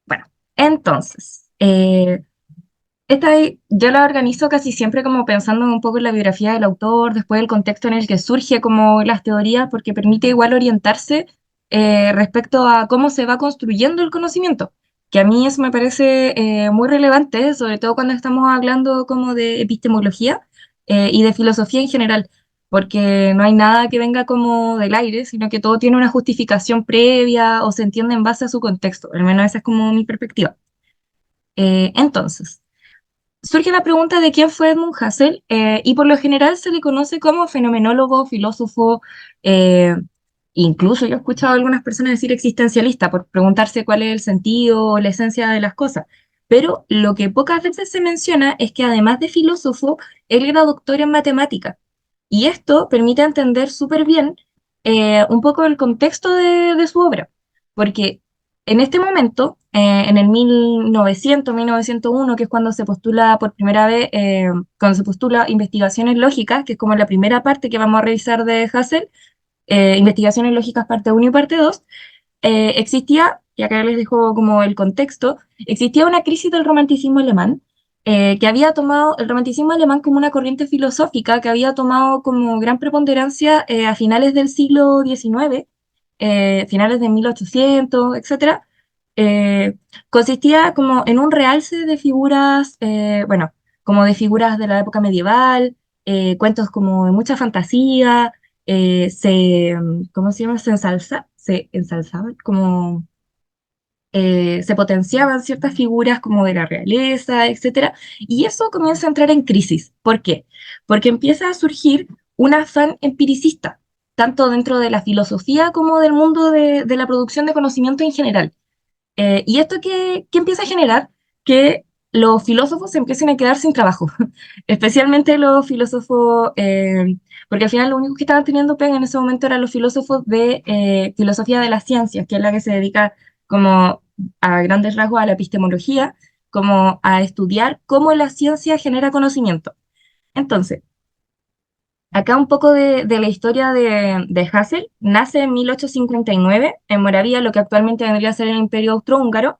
Bueno, entonces, yo la organizo casi siempre como pensando un poco en la biografía del autor, después el contexto en el que surge como las teorías, porque permite igual orientarse respecto a cómo se va construyendo el conocimiento, que a mí eso me parece muy relevante, sobre todo cuando estamos hablando como de epistemología y de filosofía en general, porque no hay nada que venga como del aire, sino que todo tiene una justificación previa o se entiende en base a su contexto, al menos esa es como mi perspectiva. Entonces, surge la pregunta de quién fue Edmund Husserl, y por lo general se le conoce como fenomenólogo, filósofo, eh, incluso yo he escuchado a algunas personas decir existencialista por preguntarse cuál es el sentido o la esencia de las cosas. Pero lo que pocas veces se menciona es que además de filósofo, él era doctor en matemática. Y esto permite entender súper bien un poco el contexto de su obra, porque en este momento, en el 1900, 1901, que es cuando se postula por primera vez, cuando se postula investigaciones lógicas, que es como la primera parte que vamos a revisar de Hassel, investigaciones lógicas parte uno y parte 2, existía, y acá les dejo como el contexto, existía una crisis del romanticismo alemán, que había tomado el romanticismo alemán como una corriente filosófica que había tomado como gran preponderancia a finales del siglo XIX, finales de 1800, etcétera. Consistía como en un realce de figuras, bueno, como de figuras de la época medieval, cuentos como de mucha fantasía, ¿cómo se llama? Se ensalzaban, como se potenciaban ciertas figuras como de la realeza, etcétera, y eso comienza a entrar en crisis. ¿Por qué? Porque empieza a surgir un afán empiricista, tanto dentro de la filosofía como del mundo de la producción de conocimiento en general. ¿Y esto qué empieza a generar? Que los filósofos se empiecen a quedar sin trabajo, especialmente los filósofos, porque al final lo único que estaban teniendo pega en ese momento eran los filósofos de filosofía de las ciencias, que es la que se dedica como a grandes rasgos a la epistemología, como a estudiar cómo la ciencia genera conocimiento. Entonces, acá un poco de la historia de Hassel. Nace en 1859 en Moravia, lo que actualmente vendría a ser el Imperio Austrohúngaro.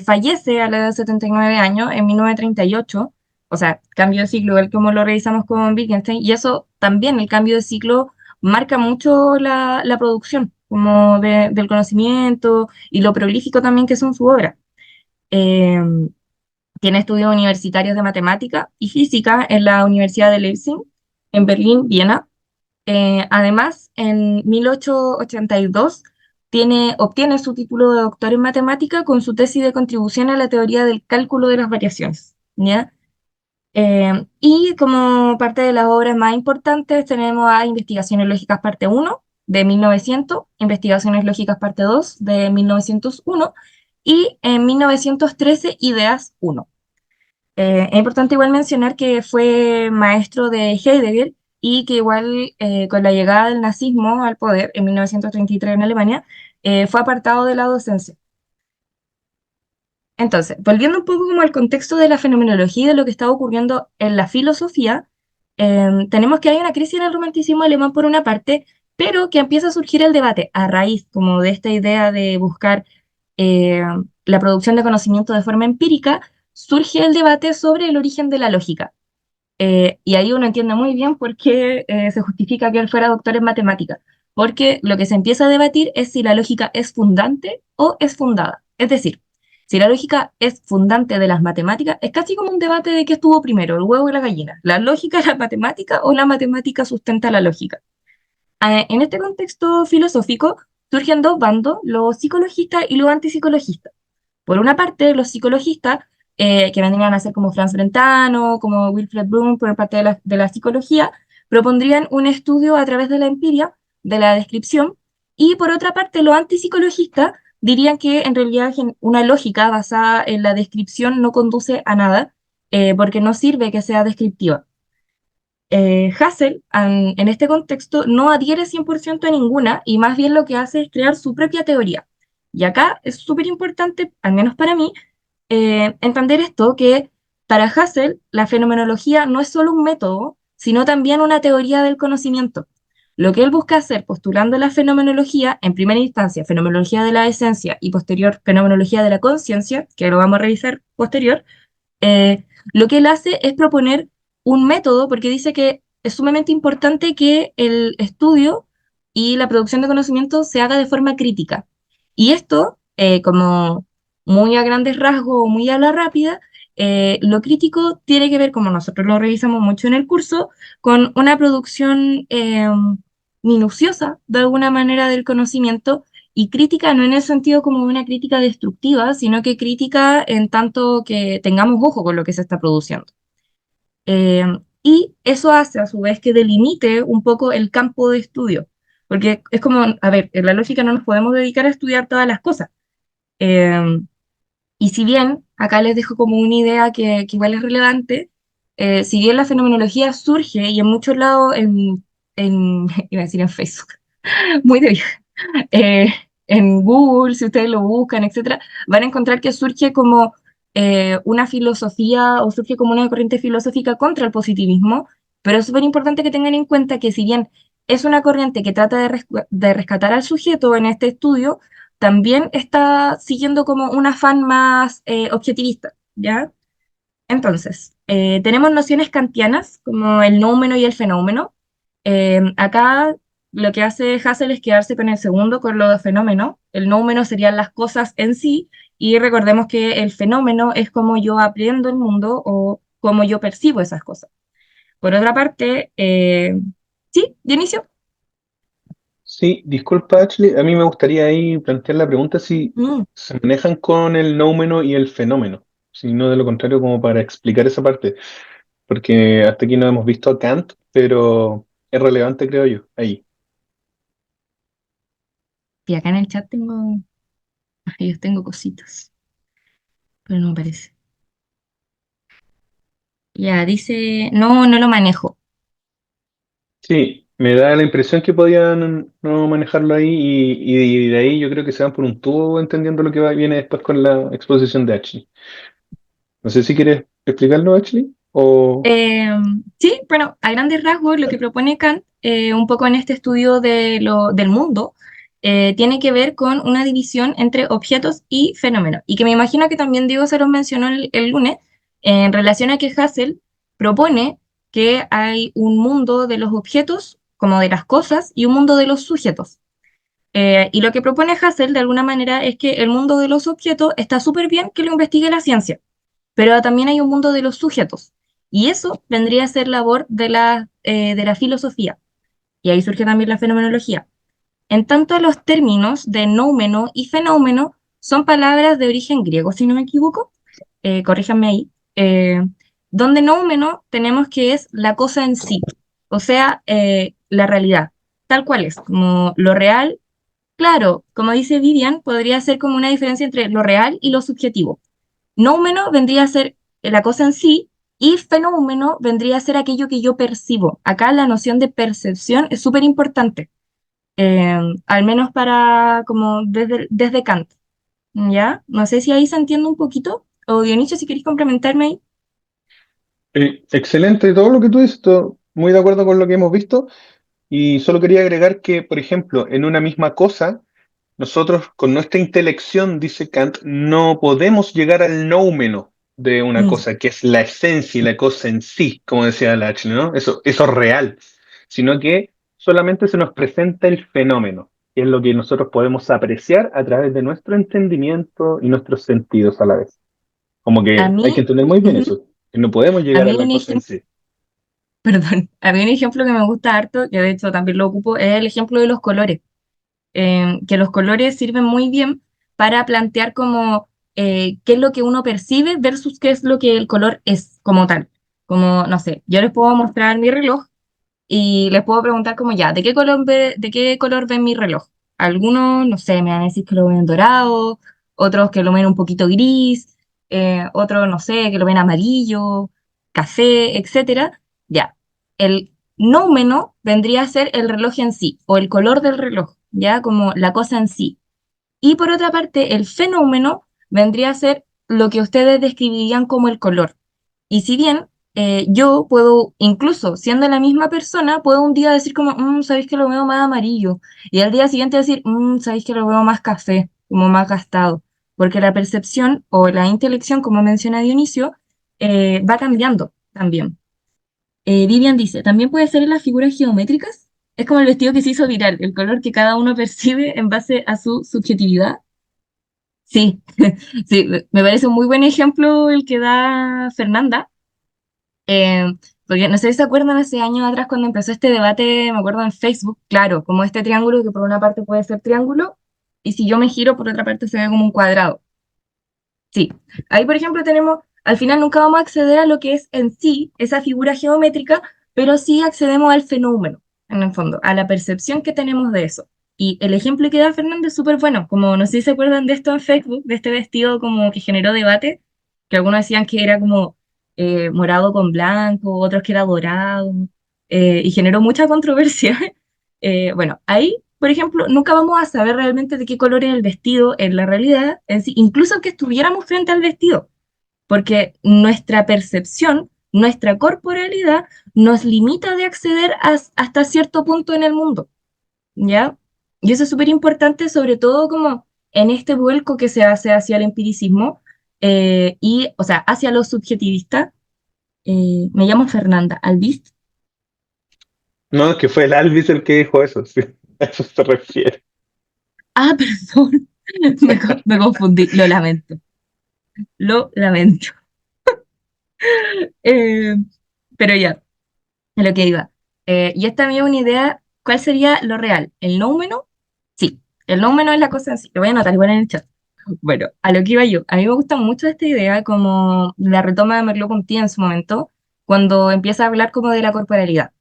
Fallece a la edad de 79 años en 1938, o sea, cambio de ciclo, igual como lo revisamos con Wittgenstein, y eso también, el cambio de ciclo, marca mucho la producción como del conocimiento y lo prolífico también que son su obra. Eh, Tiene estudios universitarios de matemática y física en la Universidad de Leipzig, en Berlín, Viena. Además, en 1882 obtiene su título de doctor en matemática con su tesis de contribución a la teoría del cálculo de las variaciones, ¿ya? Y como parte de las obras más importantes tenemos a Investigaciones Lógicas parte uno de 1900, Investigaciones Lógicas parte 2 de 1901 y en 1913 Ideas uno. Es importante igual mencionar que fue maestro de Heidegger y que igual con la llegada del nazismo al poder en 1933 en Alemania, fue apartado de la docencia. Entonces, volviendo un poco como al contexto de la fenomenología y de lo que estaba ocurriendo en la filosofía, tenemos que hay una crisis en el romanticismo alemán por una parte, pero que empieza a surgir el debate a raíz como de esta idea de buscar eh, la producción de conocimiento de forma empírica, surge el debate sobre el origen de la lógica. Y ahí uno entiende muy bien por qué se justifica que él fuera doctor en matemática, porque lo que se empieza a debatir es si la lógica es fundante o es fundada. Es decir, si la lógica es fundante de las matemáticas, es casi como un debate de qué estuvo primero, el huevo y la gallina, la lógica, la matemática o la matemática sustenta la lógica. En este contexto filosófico surgen dos bandos, los psicologistas y los antipsicologistas. Por una parte, los psicologistas, que vendrían a ser como Franz Brentano, como Wilfred Bloom, por parte de la psicología, propondrían un estudio a través de la empiria, de la descripción, y por otra parte, los antipsicologistas dirían que en realidad una lógica basada en la descripción no conduce a nada, porque no sirve que sea descriptiva. Hassel, en este contexto, no adhiere 100% a ninguna y más bien lo que hace es crear su propia teoría. Y acá es súper importante, al menos para mí, entender esto, que para Hassel la fenomenología no es solo un método, sino también una teoría del conocimiento. Lo que él busca hacer postulando la fenomenología, en primera instancia, fenomenología de la esencia y posterior, fenomenología de la conciencia, que lo vamos a revisar posterior, eh, lo que él hace es proponer un método, porque dice que es sumamente importante que el estudio y la producción de conocimiento se haga de forma crítica. Y esto, como muy a grandes rasgos o muy a la rápida, lo crítico tiene que ver, como nosotros lo revisamos mucho en el curso, con una producción minuciosa, de alguna manera, del conocimiento, y crítica no en el sentido como una crítica destructiva, sino que crítica en tanto que tengamos ojo con lo que se está produciendo. Eh, y eso hace a su vez que delimite un poco el campo de estudio, porque es como, a ver, en la lógica no nos podemos dedicar a estudiar todas las cosas. Eh, y si bien, acá les dejo como una idea que igual es relevante, si bien la fenomenología surge y en muchos lados, iba a decir en Facebook, muy de eh, en Google, si ustedes lo buscan, etcétera, van a encontrar que surge como una filosofía o surge como una corriente filosófica contra el positivismo, pero es súper importante que tengan en cuenta que si bien es una corriente que trata de rescatar al sujeto en este estudio, también está siguiendo como un afán más objetivista, ¿ya? Entonces, tenemos nociones kantianas como el noumeno y el fenómeno. Acá lo que hace Hassel es quedarse con el segundo, con lo de fenómeno. El noumeno serían las cosas en sí, y recordemos que el fenómeno es como yo aprendo el mundo o cómo yo percibo esas cosas. Por otra parte, sí, Dionisio. Sí, disculpa, Ashley. A mí me gustaría ahí plantear la pregunta si Mm, se manejan con el nómeno y el fenómeno. Si no, de lo contrario, como para explicar esa parte. Porque hasta aquí no hemos visto a Kant, pero es relevante, creo yo, ahí. y acá en el chat tengo, yo tengo cositas, pero no me parece. Ya, dice, no, no lo manejo. Sí, me da la impresión que podían no manejarlo ahí y de ahí yo creo que se van por un tubo entendiendo lo que viene después con la exposición de Ashley. No sé si quieres explicarlo, Ashley, o... Eh, sí, bueno, a grandes rasgos lo que propone Kant, un poco en este estudio del mundo, tiene que ver con una división entre objetos y fenómenos. Y que me imagino que también Diego se los mencionó el lunes, en relación a que Hassel propone que hay un mundo de los objetos, como de las cosas, y un mundo de los sujetos. Y lo que propone Hassel, de alguna manera, es que el mundo de los objetos está súper bien que lo investigue la ciencia, pero también hay un mundo de los sujetos. Y eso vendría a ser labor de la filosofía. Y ahí surge también la fenomenología. En tanto, los términos de noumeno y fenómeno son palabras de origen griego, si no me equivoco, corríjanme ahí, donde noumeno tenemos que es la cosa en sí, o sea, la realidad, tal cual es, como lo real. Claro, como dice Vivian, podría ser como una diferencia entre lo real y lo subjetivo. Noumeno vendría a ser la cosa en sí y fenómeno vendría a ser aquello que yo percibo. Acá la noción de percepción es súper importante, al menos para como desde Kant, ¿ya? No sé si ahí se entiende un poquito, o Dionisio, si queréis complementarme ahí. Excelente todo lo que tú dices, muy de acuerdo con lo que hemos visto. Y solo quería agregar que, por ejemplo, en una misma cosa, nosotros con nuestra intelección, dice Kant, no podemos llegar al noumeno de una Mm, cosa, que es la esencia y la cosa en sí, como decía Lachlan, ¿no? Eso es real, sino que solamente se nos presenta el fenómeno, que es lo que nosotros podemos apreciar a través de nuestro entendimiento y nuestros sentidos a la vez. Como a que hay que mí, entender muy bien ujú, eso, que no podemos a llegar a mí la un cosa en ejemplo, sí. perdón, a mí un ejemplo que me gusta harto, que de hecho también lo ocupo, es el ejemplo de los colores. Que los colores sirven muy bien para plantear como qué es lo que uno percibe versus qué es lo que el color es como tal. Como, no sé, yo les puedo mostrar mi reloj y les puedo preguntar como ya, de qué color ven mi reloj? Algunos, no sé, me van a decir que lo ven dorado, otros que lo ven un poquito gris, otros, no sé, que lo ven amarillo, café, etcétera. Ya, el nómeno vendría a ser el reloj en sí, o el color del reloj, ya, como la cosa en sí. Y por otra parte, el fenómeno vendría a ser lo que ustedes describirían como el color. Y si bien yo puedo, incluso siendo la misma persona, puedo un día decir como, sabéis que lo veo más amarillo, y al día siguiente decir, sabéis que lo veo más café, como más gastado, porque la percepción o la intelección, como menciona Dionisio, va cambiando también. Vivian dice, también puede ser en las figuras geométricas, es como el vestido que se hizo viral, el color que cada uno percibe en base a su subjetividad. Sí, sí, me parece un muy buen ejemplo el que da Fernanda. Eh, Porque no sé si se acuerdan hace años atrás cuando empezó este debate, me acuerdo en Facebook, claro, como este triángulo que por una parte puede ser triángulo y si yo me giro por otra parte se ve como un cuadrado. Sí, ahí por ejemplo tenemos, al final nunca vamos a acceder a lo que es en sí esa figura geométrica, pero sí accedemos al fenómeno, en el fondo, a la percepción que tenemos de eso. Y el ejemplo que da Fernando es súper bueno, como no sé si se acuerdan de esto en Facebook, de este vestido como que generó debate, que algunos decían que era como morado con blanco, otros que era dorado, y generó mucha controversia. Bueno, ahí por ejemplo, nunca vamos a saber realmente de qué color es el vestido en la realidad, en sí, incluso que estuviéramos frente al vestido, porque nuestra percepción, nuestra corporalidad nos limita de acceder hasta cierto punto en el mundo, ¿ya? Y eso es súper importante, sobre todo como en este vuelco que se hace hacia el empiricismo y, o sea, hacia los subjetivistas. Me llamo Fernanda, ¿Albist? No, es que fue el Alvis el que dijo eso, sí, a eso se refiere. Ah, perdón, me confundí, lo lamento, lo lamento. Eh, pero ya, a lo que iba. Y esta también es una idea, ¿cuál sería lo real? ¿El nóumeno? Sí, el nóumeno es la cosa en sí. Lo voy a anotar igual en el chat. Bueno, a lo que iba yo. A mí me gusta mucho esta idea, como la retoma de Merleau-Ponty en su momento, cuando empieza a hablar como de la corporalidad.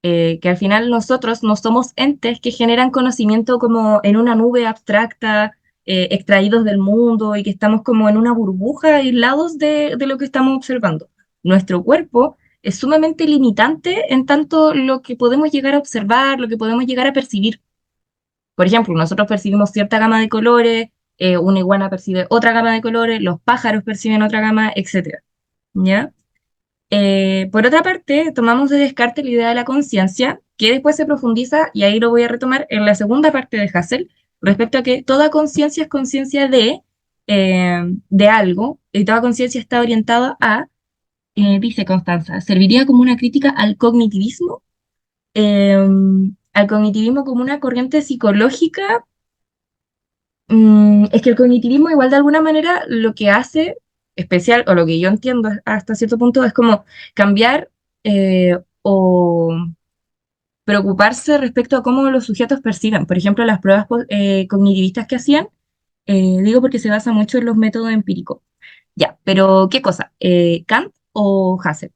Que al final nosotros no somos entes que generan conocimiento como en una nube abstracta, extraídos del mundo y que estamos como en una burbuja aislados de lo que estamos observando. Nuestro cuerpo es sumamente limitante en tanto lo que podemos llegar a observar, lo que podemos llegar a percibir. Por ejemplo, nosotros percibimos cierta gama de colores, una iguana percibe otra gama de colores, los pájaros perciben otra gama, etcétera. ¿Ya? Por otra parte, tomamos de descarte la idea de la conciencia, que después se profundiza, y ahí lo voy a retomar en la segunda parte de Hassel, respecto a que toda conciencia es conciencia de algo, y toda conciencia está orientada a, dice Constanza, serviría como una crítica eh, al cognitivismo como una corriente psicológica. Es que el cognitivismo igual de alguna manera lo que hace especial, o lo que yo entiendo hasta cierto punto, es como cambiar o preocuparse respecto a cómo los sujetos perciben. Por ejemplo, las pruebas cognitivistas que hacían, digo porque se basa mucho en los métodos empíricos. Ya, pero ¿qué cosa? ¿Kant o Husserl?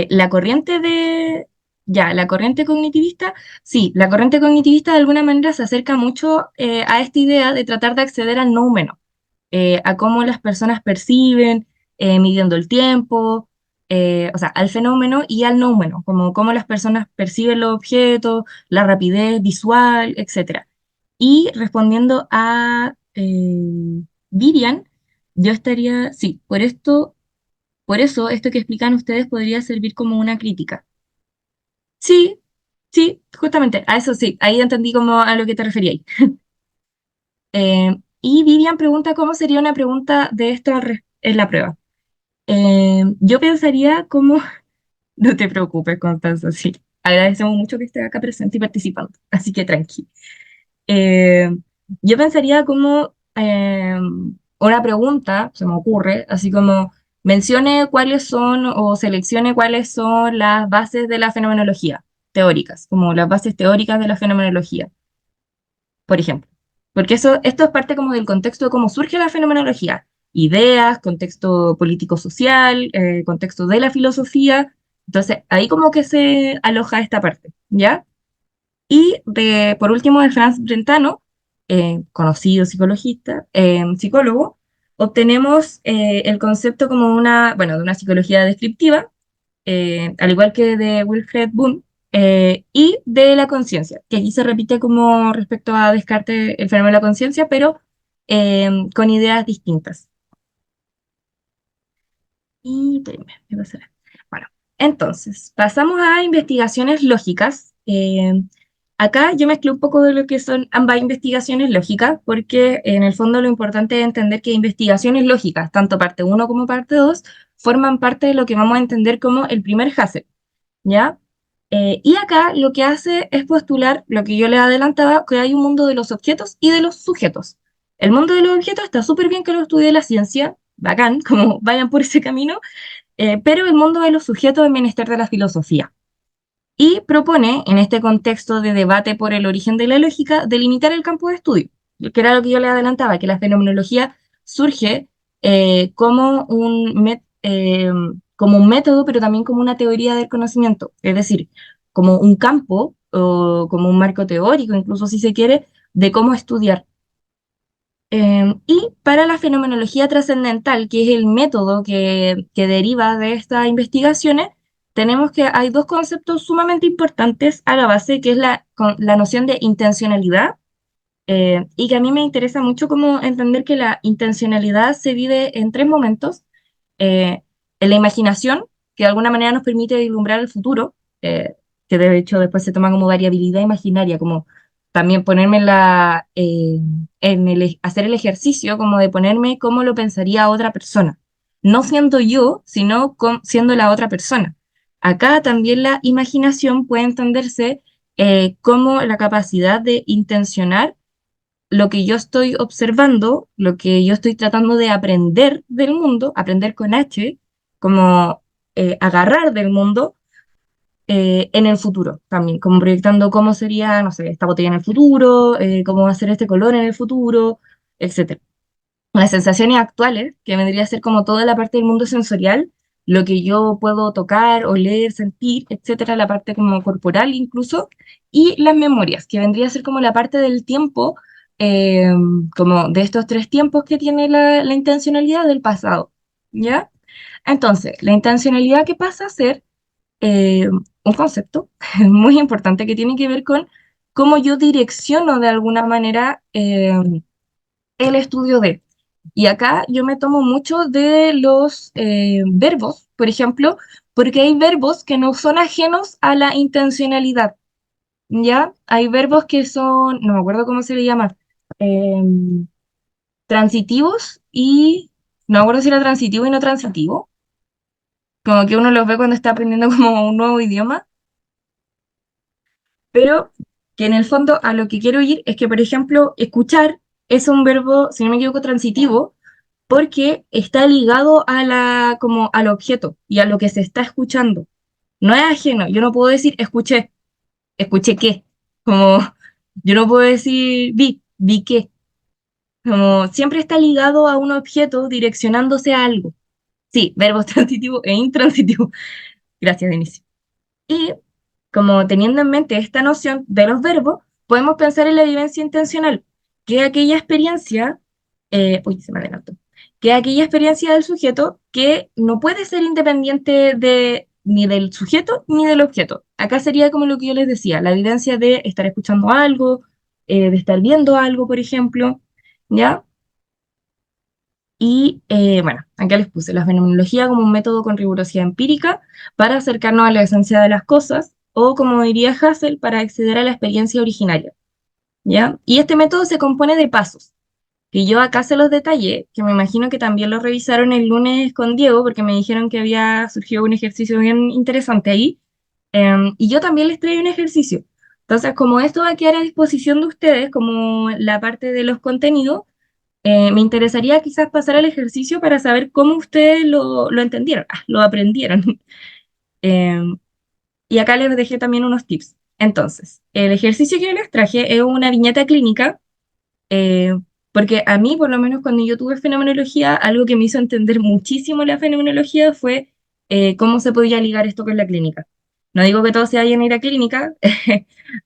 La corriente ya, la corriente cognitivista, sí, la corriente cognitivista de alguna manera se acerca mucho a esta idea de tratar de acceder al número, a cómo las personas perciben, midiendo el tiempo, o sea, al fenómeno y al número, como cómo las personas perciben los objetos, la rapidez visual, etcétera. Y respondiendo a Vivian, yo estaría, sí, por eso esto que explican ustedes podría servir como una crítica. Sí, sí, justamente, a eso sí, ahí entendí como a lo que te referíais. Y Vivian pregunta cómo sería una pregunta de esto en la prueba. Yo pensaría como, no te preocupes, Constanza, sí. Agradecemos mucho que estés acá presente y participando, así que tranqui. Eh, yo pensaría como una pregunta, se me ocurre, así como mencione cuáles son o seleccione cuáles son las bases de la fenomenología teóricas, como las bases teóricas de la fenomenología, por ejemplo. Porque esto es parte como del contexto de cómo surge la fenomenología. Ideas, contexto político-social, contexto de la filosofía. Entonces, ahí como que se aloja esta parte, ¿ya? Y por último, de Franz Brentano, conocido psicologista, psicólogo, obtenemos el concepto como bueno, de una psicología descriptiva, al igual que de Wilfred Boone, y de la conciencia, que aquí se repite como respecto a Descartes el fenómeno de la conciencia, pero con ideas distintas. Y espérenme, me pasará. Entonces, pasamos a investigaciones lógicas. Acá yo mezclé un poco de lo que son ambas investigaciones lógicas, porque en el fondo lo importante es entender que investigaciones lógicas, tanto parte uno como parte 2, forman parte de lo que vamos a entender como el primer Hassel, ¿ya? Y acá lo que hace es postular lo que yo le adelantaba, que hay un mundo de los objetos y de los sujetos. El mundo de los objetos está súper bien que lo estudie la ciencia, bacán, como vayan por ese camino, pero el mundo de los sujetos es menester de la filosofía. Y propone, en este contexto de debate por el origen de la lógica, delimitar el campo de estudio, que era lo que yo le adelantaba, que la fenomenología surge como un método, pero también como una teoría del conocimiento, es decir, como un campo o como un marco teórico, incluso si se quiere, de cómo estudiar. Y para la fenomenología trascendental, que es el método que deriva de estas investigaciones, tenemos que hay dos conceptos sumamente importantes a la base, que es la noción de intencionalidad, y que a mí me interesa mucho como entender que la intencionalidad se vive en tres momentos. eh, en la imaginación, que de alguna manera nos permite vislumbrar el futuro, que de hecho después se toma como variabilidad imaginaria, como también ponerme hacer el ejercicio como de ponerme cómo lo pensaría otra persona, no siendo yo, sino siendo la otra persona. Acá también la imaginación puede entenderse como la capacidad de intencionar lo que yo estoy observando, lo que yo estoy tratando de aprender del mundo, aprender con H, como agarrar del mundo en el futuro también, como proyectando cómo sería, no sé, esta botella en el futuro, cómo va a ser este color en el futuro, etcétera. Las sensaciones actuales, que vendría a ser como toda la parte del mundo sensorial, lo que yo puedo tocar, oler, sentir, etcétera, la parte como corporal incluso, y las memorias, que vendría a ser como la parte del tiempo, eh, como de estos tres tiempos que tiene la intencionalidad del pasado, ¿ya? Entonces, la intencionalidad que pasa a ser un concepto muy importante que tiene que ver con cómo yo direcciono de alguna manera el estudio de. Y acá yo me tomo mucho de los verbos, por ejemplo, porque hay verbos que no son ajenos a la intencionalidad, ¿ya? Hay verbos que son, no me acuerdo cómo se le llama, em, transitivos y, no me acuerdo si era transitivo y no transitivo, como que uno los ve cuando está aprendiendo como un nuevo idioma, pero que en el fondo a lo que quiero ir es que, por ejemplo, escuchar es un verbo, si no me equivoco, transitivo, porque está ligado como al objeto y a lo que se está escuchando. No es ajeno. Yo no puedo decir escuché, escuché qué. Como yo no puedo decir vi qué. Como siempre está ligado a un objeto direccionándose a algo. Sí, verbos transitivos e intransitivos. Gracias, Denise. Y como teniendo en mente esta noción de los verbos, podemos pensar en la vivencia intencional, que es aquella experiencia, uy, se me adelantó, que es aquella experiencia del sujeto que no puede ser independiente ni del sujeto ni del objeto. Acá sería como lo que yo les decía, la vivencia de estar escuchando algo, de estar viendo algo, por ejemplo, ¿ya? Y bueno, acá les puse la fenomenología como un método con rigurosidad empírica para acercarnos a la esencia de las cosas, o como diría Hassel, para acceder a la experiencia originaria, ¿ya? Y este método se compone de pasos, que yo acá se los detallé, que me imagino que también lo revisaron el lunes con Diego, porque me dijeron que había surgido un ejercicio bien interesante ahí, y yo también les traí un ejercicio. Entonces, como esto va a quedar a disposición de ustedes, como la parte de los contenidos, me interesaría quizás pasar al ejercicio para saber cómo ustedes lo entendieron, lo aprendieron. Eh, y acá les dejé también unos tips. Entonces, el ejercicio que les traje es una viñeta clínica, eh, porque a mí, por lo menos cuando yo tuve fenomenología, algo que me hizo entender muchísimo la fenomenología fue cómo se podía ligar esto con la clínica. No digo que todos se vayan a ir a clínica,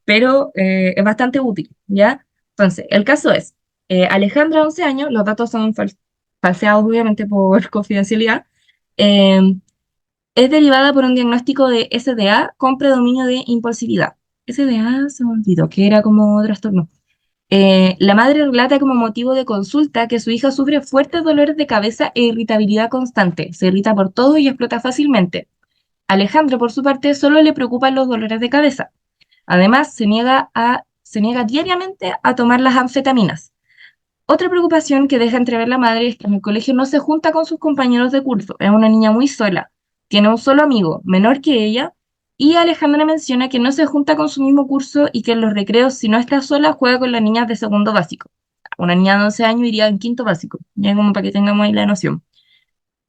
pero es bastante útil, ¿ya? Entonces, el caso es, Alejandra, 11 años, los datos son falseados obviamente por confidencialidad, eh, es derivada por un diagnóstico de SDA con predominio de impulsividad. SDA se me olvidó que era como trastorno. La madre relata como motivo de consulta que su hija sufre fuertes dolores de cabeza e irritabilidad constante. Se irrita por todo y explota fácilmente. Alejandra, por su parte, solo le preocupan los dolores de cabeza. Además, se niega diariamente a tomar las anfetaminas. Otra preocupación que deja entrever la madre es que en el colegio no se junta con sus compañeros de curso. Es una niña muy sola. Tiene un solo amigo, menor que ella, y Alejandra menciona que no se junta con su mismo curso y que en los recreos, si no está sola, juega con las niñas de segundo básico. Una niña de 11 años iría en quinto básico, ya como para que tengamos ahí la noción.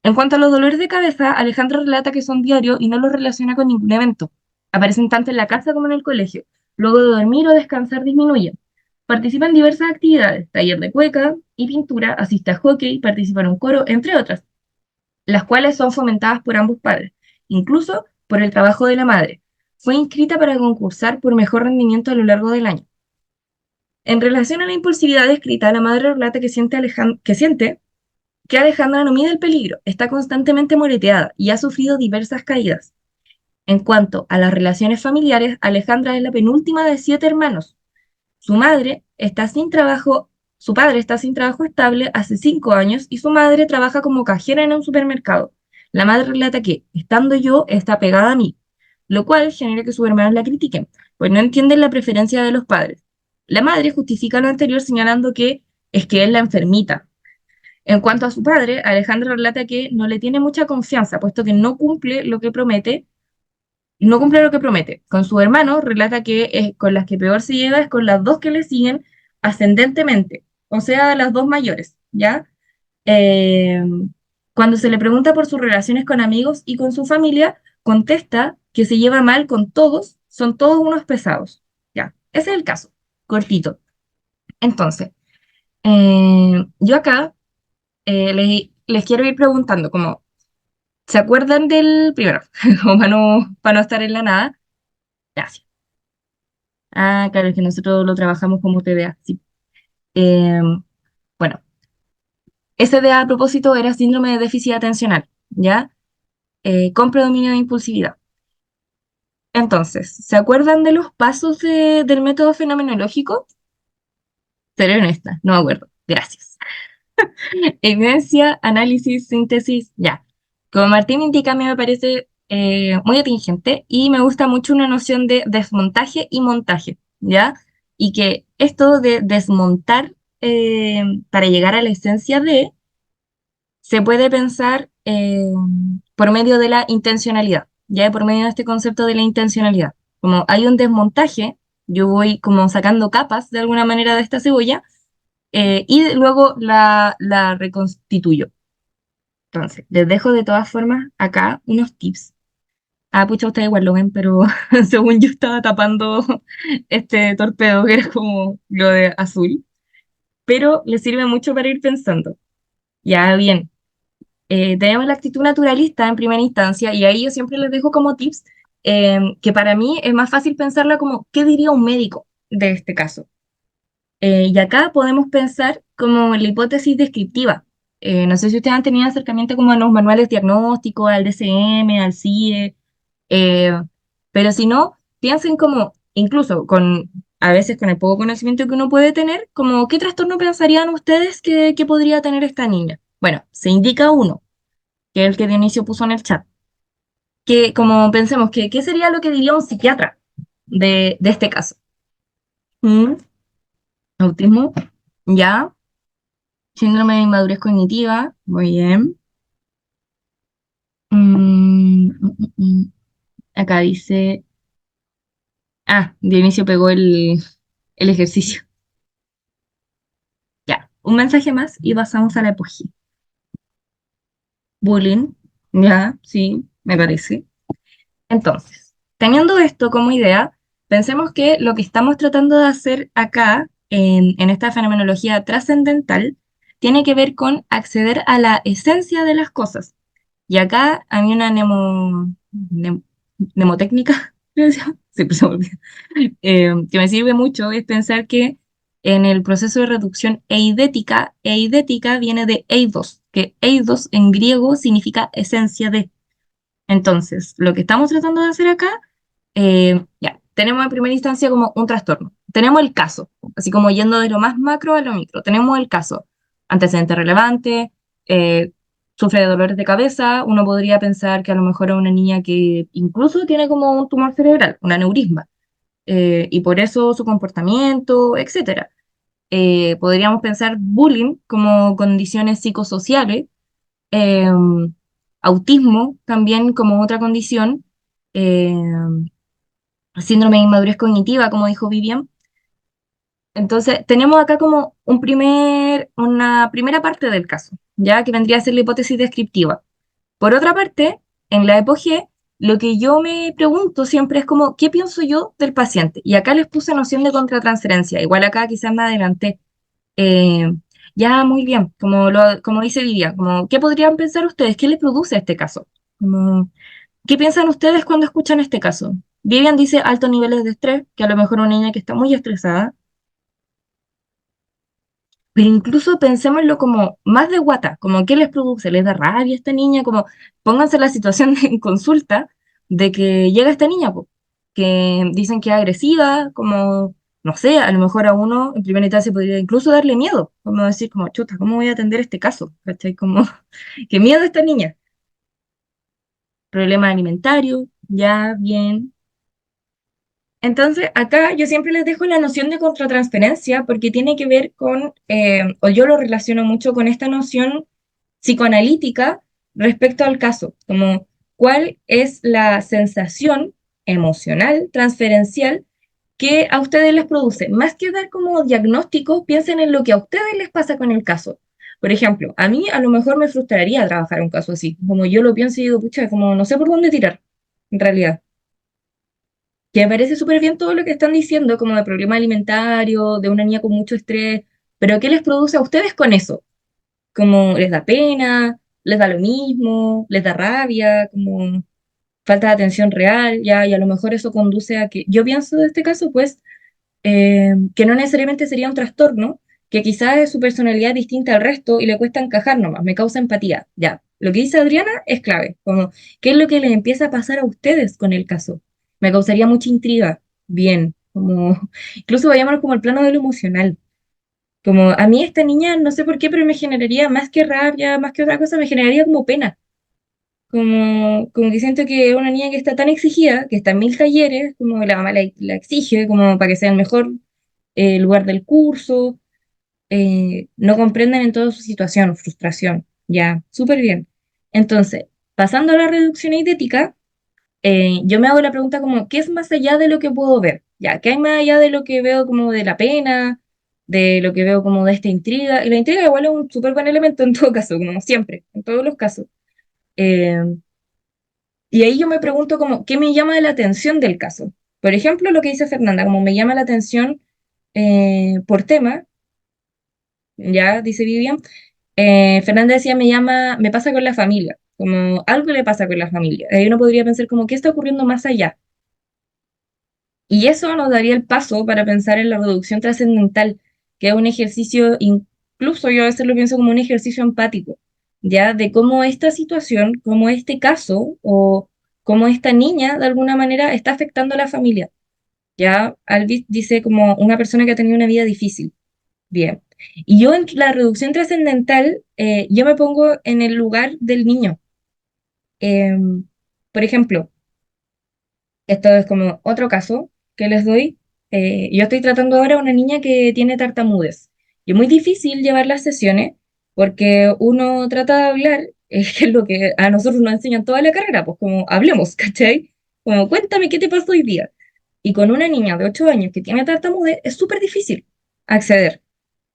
En cuanto a los dolores de cabeza, Alejandra relata que son diarios y no los relaciona con ningún evento. Aparecen tanto en la casa como en el colegio. Luego de dormir o descansar disminuyen. Participa en diversas actividades, taller de cueca y pintura, asiste a hockey, participa en un coro, entre otras, las cuales son fomentadas por ambos padres, incluso por el trabajo de la madre. Fue inscrita para concursar por mejor rendimiento a lo largo del año. En relación a la impulsividad descrita, la madre relata que siente que Alejandra no mide el peligro, está constantemente moreteada y ha sufrido diversas caídas. En cuanto a las relaciones familiares, Alejandra es la penúltima de 7 hermanos. Su madre está sin trabajo, su padre está sin trabajo estable hace 5 años y su madre trabaja como cajera en un supermercado. La madre relata que, estando yo, está pegada a mí, lo cual genera que sus hermanos la critiquen, pues no entienden la preferencia de los padres. La madre justifica lo anterior señalando que es que es la enfermita. En cuanto a su padre, Alejandra relata que no le tiene mucha confianza, puesto que no cumple lo que promete. Con su hermano, relata que con las que peor se lleva es con las dos que le siguen ascendentemente, o sea, las dos mayores, ¿ya? Eh, Cuando se le pregunta por sus relaciones con amigos y con su familia, contesta que se lleva mal con todos, son todos unos pesados, ¿ya? Ese es el caso, cortito. Entonces, yo acá les quiero ir preguntando, como, ¿se acuerdan del primero? Como para no estar en la nada. Gracias. Ah, claro, es que nosotros lo trabajamos como TDA, sí. Eh, bueno, ese DA a propósito era síndrome de déficit atencional, ¿ya? Con predominio de impulsividad. Entonces, ¿se acuerdan de los pasos del método fenomenológico? Seré honesta, no me acuerdo. Gracias. Evidencia, análisis, síntesis, ya. Como Martín indica, a mí me parece muy atingente y me gusta mucho una noción de desmontaje y montaje, ¿ya? Y que esto de desmontar para llegar a la esencia de, se puede pensar por medio de la intencionalidad, ¿ya? Por medio de este concepto de la intencionalidad. Como hay un desmontaje, yo voy como sacando capas de alguna manera de esta cebolla y luego la reconstituyo. Entonces, les dejo de todas formas acá unos tips. Ah, pucha, ustedes igual lo ven, pero según yo estaba tapando este torpedo que era como lo de azul, pero les sirve mucho para ir pensando. Ya bien, tenemos la actitud naturalista en primera instancia y ahí yo siempre les dejo como tips que para mí es más fácil pensarla como, ¿qué diría un médico de este caso? Y acá podemos pensar como la hipótesis descriptiva. No sé si ustedes han tenido acercamiento como a los manuales diagnósticos, al DSM, al CIE, eh, pero si no, piensen como, incluso a veces con el poco conocimiento que uno puede tener, como qué trastorno pensarían ustedes que podría tener esta niña. Bueno, se indica uno, que es el que Dionisio puso en el chat, que como pensemos, que, ¿qué sería lo que diría un psiquiatra de este caso? ¿Mm? Autismo, ya. Síndrome de inmadurez cognitiva, muy bien. Acá dice, Dionisio pegó el ejercicio. Ya, un mensaje más y pasamos a la apogía. Bullying, ya, sí, me parece. Entonces, teniendo esto como idea, pensemos que lo que estamos tratando de hacer acá, en esta fenomenología trascendental, tiene que ver con acceder a la esencia de las cosas. Y acá a mí una mnemotécnica, creo que se llama, siempre se me olvida, que me sirve mucho es pensar que en el proceso de reducción eidética viene de eidos, que eidos en griego significa esencia de. Entonces, lo que estamos tratando de hacer acá, ya, tenemos en primera instancia como un trastorno. Tenemos el caso, así como yendo de lo más macro a lo micro. Tenemos el caso, antecedente relevante, sufre de dolores de cabeza, uno podría pensar que a lo mejor es una niña que incluso tiene como un tumor cerebral, un aneurisma, y por eso su comportamiento, etcétera. Podríamos pensar bullying como condiciones psicosociales, eh, autismo también como otra condición, eh, síndrome de inmadurez cognitiva, como dijo Vivian. Entonces, tenemos acá como una primera parte del caso, ya que vendría a ser la hipótesis descriptiva. Por otra parte, en la EPOG, lo que yo me pregunto siempre es como, ¿qué pienso yo del paciente? Y acá les puse noción de contratransferencia. Igual acá quizás me adelanté. Eh, ya, muy bien, como dice Vivian, como, ¿qué podrían pensar ustedes? ¿Qué les produce este caso? Como, ¿qué piensan ustedes cuando escuchan este caso? Vivian dice altos niveles de estrés, que a lo mejor una niña que está muy estresada, pero incluso pensémoslo como más de guata, como qué les produce, les da rabia a esta niña, como pónganse en la situación en consulta de que llega esta niña, po, que dicen que es agresiva, como, no sé, a lo mejor a uno en primera instancia podría incluso darle miedo, como decir, como, chuta, ¿cómo voy a atender este caso? ¿Cachai? Como, qué miedo a esta niña. Problema alimentario, ya, bien. Entonces, acá yo siempre les dejo la noción de contratransferencia porque tiene que ver con, o yo lo relaciono mucho con esta noción psicoanalítica respecto al caso, como cuál es la sensación emocional, transferencial, que a ustedes les produce. Más que dar como diagnóstico, piensen en lo que a ustedes les pasa con el caso. Por ejemplo, a mí a lo mejor me frustraría trabajar un caso así, como yo lo pienso y digo, pucha, como no sé por dónde tirar, en realidad que me parece súper bien todo lo que están diciendo, como de problema alimentario, de una niña con mucho estrés, pero ¿qué les produce a ustedes con eso? Como les da pena, les da lo mismo, les da rabia, como falta de atención real, ya, y a lo mejor eso conduce a que, yo pienso de este caso, pues, que no necesariamente sería un trastorno, que quizás es su personalidad distinta al resto y le cuesta encajar nomás, me causa empatía, ya. Lo que dice Adriana es clave, como, ¿qué es lo que les empieza a pasar a ustedes con el caso? Me causaría mucha intriga, bien, como, incluso vayámonos como al plano de lo emocional, como a mí esta niña, no sé por qué, pero me generaría más que rabia, más que otra cosa, me generaría como pena, como que siento que es una niña que está tan exigida, que está en mil talleres, como la mamá la exige, como para que sea el mejor lugar del curso, no comprenden en toda su situación, frustración, ya, súper bien. Entonces, pasando a la reducción idética, yo me hago la pregunta como, ¿qué es más allá de lo que puedo ver? Ya, ¿qué hay más allá de lo que veo como de la pena, de lo que veo como de esta intriga? Y la intriga igual es un súper buen elemento en todo caso, como siempre, en todos los casos. Eh, y ahí yo me pregunto como, ¿qué me llama la atención del caso? Por ejemplo, lo que dice Fernanda, como me llama la atención por tema, ya dice Vivian, Fernanda decía, me pasa con la familia, como algo le pasa con la familia. Ahí uno podría pensar como, ¿qué está ocurriendo más allá? Y eso nos daría el paso para pensar en la reducción trascendental, que es un ejercicio, incluso yo a veces lo pienso como un ejercicio empático, ya de cómo esta situación, cómo este caso o cómo esta niña de alguna manera está afectando a la familia. Ya Alvis dice como una persona que ha tenido una vida difícil. Bien. Y yo en la reducción trascendental, yo me pongo en el lugar del niño. Por ejemplo, esto es como otro caso que les doy. Yo estoy tratando ahora a una niña que tiene tartamudez. Y es muy difícil llevar las sesiones porque uno trata de hablar, que es lo que a nosotros nos enseñan toda la carrera, pues como hablemos, ¿cachai? Como cuéntame qué te pasó hoy día. Y con una niña de 8 años que tiene tartamudez es súper difícil acceder.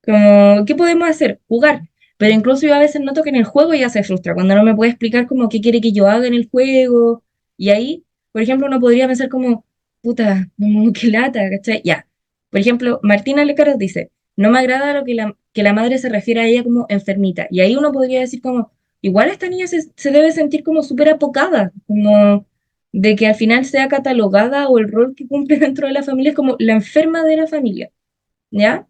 Como, ¿qué podemos hacer? Jugar. Pero incluso yo a veces noto que en el juego ya se frustra, cuando no me puede explicar como qué quiere que yo haga en el juego. Y ahí, por ejemplo, uno podría pensar como, puta, no, qué lata, ¿cachai? Ya. Por ejemplo, Martina Lecaros dice, no me agrada lo que la madre se refiere a ella como enfermita. Y ahí uno podría decir como, igual esta niña se debe sentir como súper apocada, como de que al final sea catalogada o el rol que cumple dentro de la familia es como la enferma de la familia, ¿ya?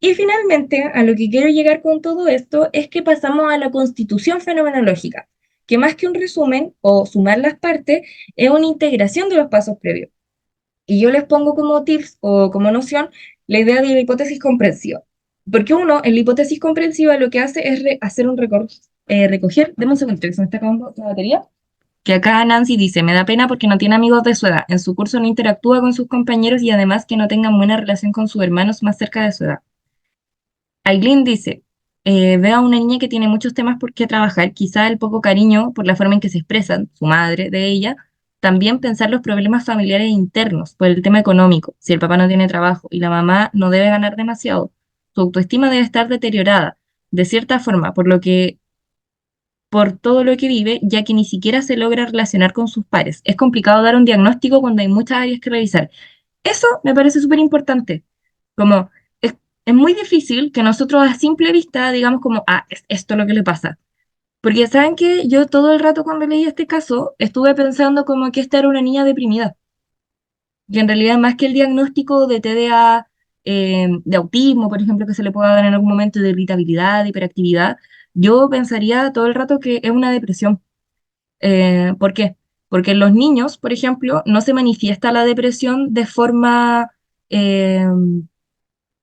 Y finalmente, a lo que quiero llegar con todo esto es que pasamos a la constitución fenomenológica, que más que un resumen o sumar las partes, es una integración de los pasos previos. Y yo les pongo como tips o como noción la idea de la hipótesis comprensiva. Porque uno, en la hipótesis comprensiva, lo que hace es hacer un recoger, deme un segundo, que se me está acabando la batería. Que acá Nancy dice, me da pena porque no tiene amigos de su edad. En su curso no interactúa con sus compañeros y además que no tengan buena relación con sus hermanos más cerca de su edad. Aileen dice, veo a una niña que tiene muchos temas por qué trabajar, quizá el poco cariño por la forma en que se expresan, su madre, de ella, también pensar los problemas familiares internos por el tema económico, si el papá no tiene trabajo y la mamá no debe ganar demasiado, su autoestima debe estar deteriorada, de cierta forma, por todo lo que vive, ya que ni siquiera se logra relacionar con sus pares. Es complicado dar un diagnóstico cuando hay muchas áreas que revisar. Eso me parece súper importante. Como es muy difícil que nosotros a simple vista digamos como, ah, es esto lo que le pasa. Porque saben que yo todo el rato cuando leí este caso estuve pensando como que esta era una niña deprimida. Que en realidad más que el diagnóstico de TDA, de autismo, por ejemplo, que se le pueda dar en algún momento de irritabilidad, de hiperactividad, yo pensaría todo el rato que es una depresión. ¿Por qué? Porque en los niños, por ejemplo, no se manifiesta la depresión eh,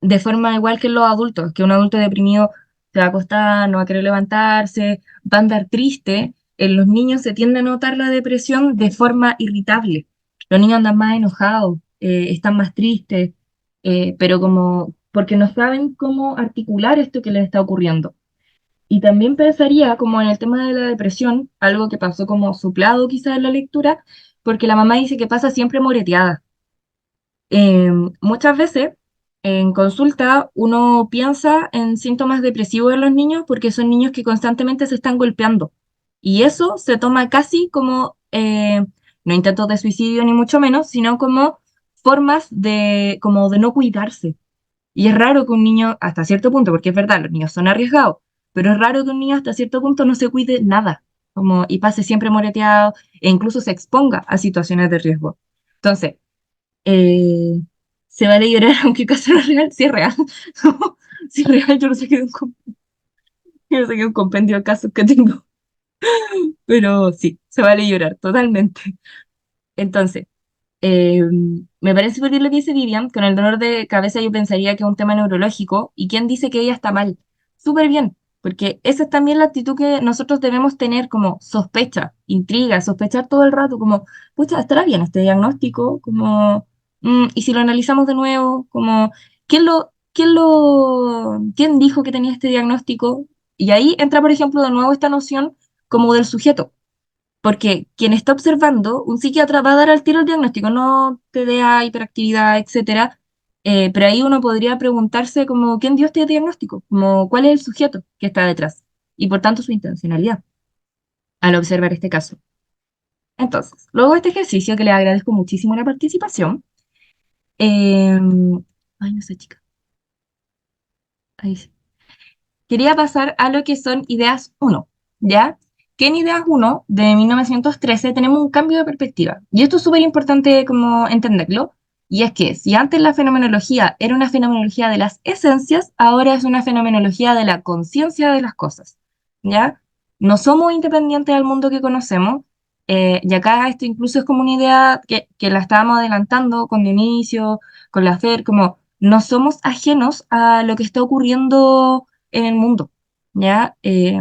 de forma igual que en los adultos, que un adulto deprimido se va a acostar, no va a querer levantarse, va a andar triste. En los niños se tiende a notar la depresión de forma irritable. Los niños andan más enojados, están más tristes, pero como porque no saben cómo articular esto que les está ocurriendo. Y también pensaría como en el tema de la depresión, algo que pasó como soplado quizás en la lectura, porque la mamá dice que pasa siempre moreteada. Muchas veces en consulta uno piensa en síntomas depresivos en los niños porque son niños que constantemente se están golpeando. Y eso se toma casi como, no intentos de suicidio ni mucho menos, sino como formas como de no cuidarse. Y es raro que un niño, hasta cierto punto, porque es verdad, los niños son arriesgados, pero es raro que un niño hasta cierto punto no se cuide nada, como, y pase siempre moreteado, e incluso se exponga a situaciones de riesgo. Entonces, eh, se vale llorar, aunque el caso no es real, si es real. Si es real, yo no sé qué yo no sé qué un compendio de casos que tengo, pero sí, se vale llorar, totalmente. Entonces, Eh, me parece súper bien lo que dice Vivian. Con el dolor de cabeza yo pensaría que es un tema neurológico. ¿Y quién dice que ella está mal? Súper bien, porque esa es también la actitud que nosotros debemos tener como sospecha, intriga, sospechar todo el rato, como, pucha, ¿estará bien este diagnóstico? Como, y si lo analizamos de nuevo, como, ¿quién dijo que tenía este diagnóstico? Y ahí entra, por ejemplo, de nuevo esta noción como del sujeto. Porque quien está observando, un psiquiatra va a dar al tiro el diagnóstico, no TDA, hiperactividad, etcétera. Pero ahí uno podría preguntarse como, ¿quién dio este diagnóstico? Como, ¿cuál es el sujeto que está detrás? Y por tanto su intencionalidad al observar este caso. Entonces, luego de este ejercicio, que le agradezco muchísimo la participación, eh, ay, no sé, chica, ahí sí. Quería pasar a lo que son ideas uno, ¿ya? Que en ideas uno de 1913 tenemos un cambio de perspectiva. Y esto es súper importante como entenderlo. Y es que si antes la fenomenología era una fenomenología de las esencias, ahora es una fenomenología de la conciencia de las cosas, ¿ya? No somos independientes del mundo que conocemos. Y acá esto incluso es como una idea que la estábamos adelantando con Dionisio, con la Fer, como no somos ajenos a lo que está ocurriendo en el mundo, ¿ya?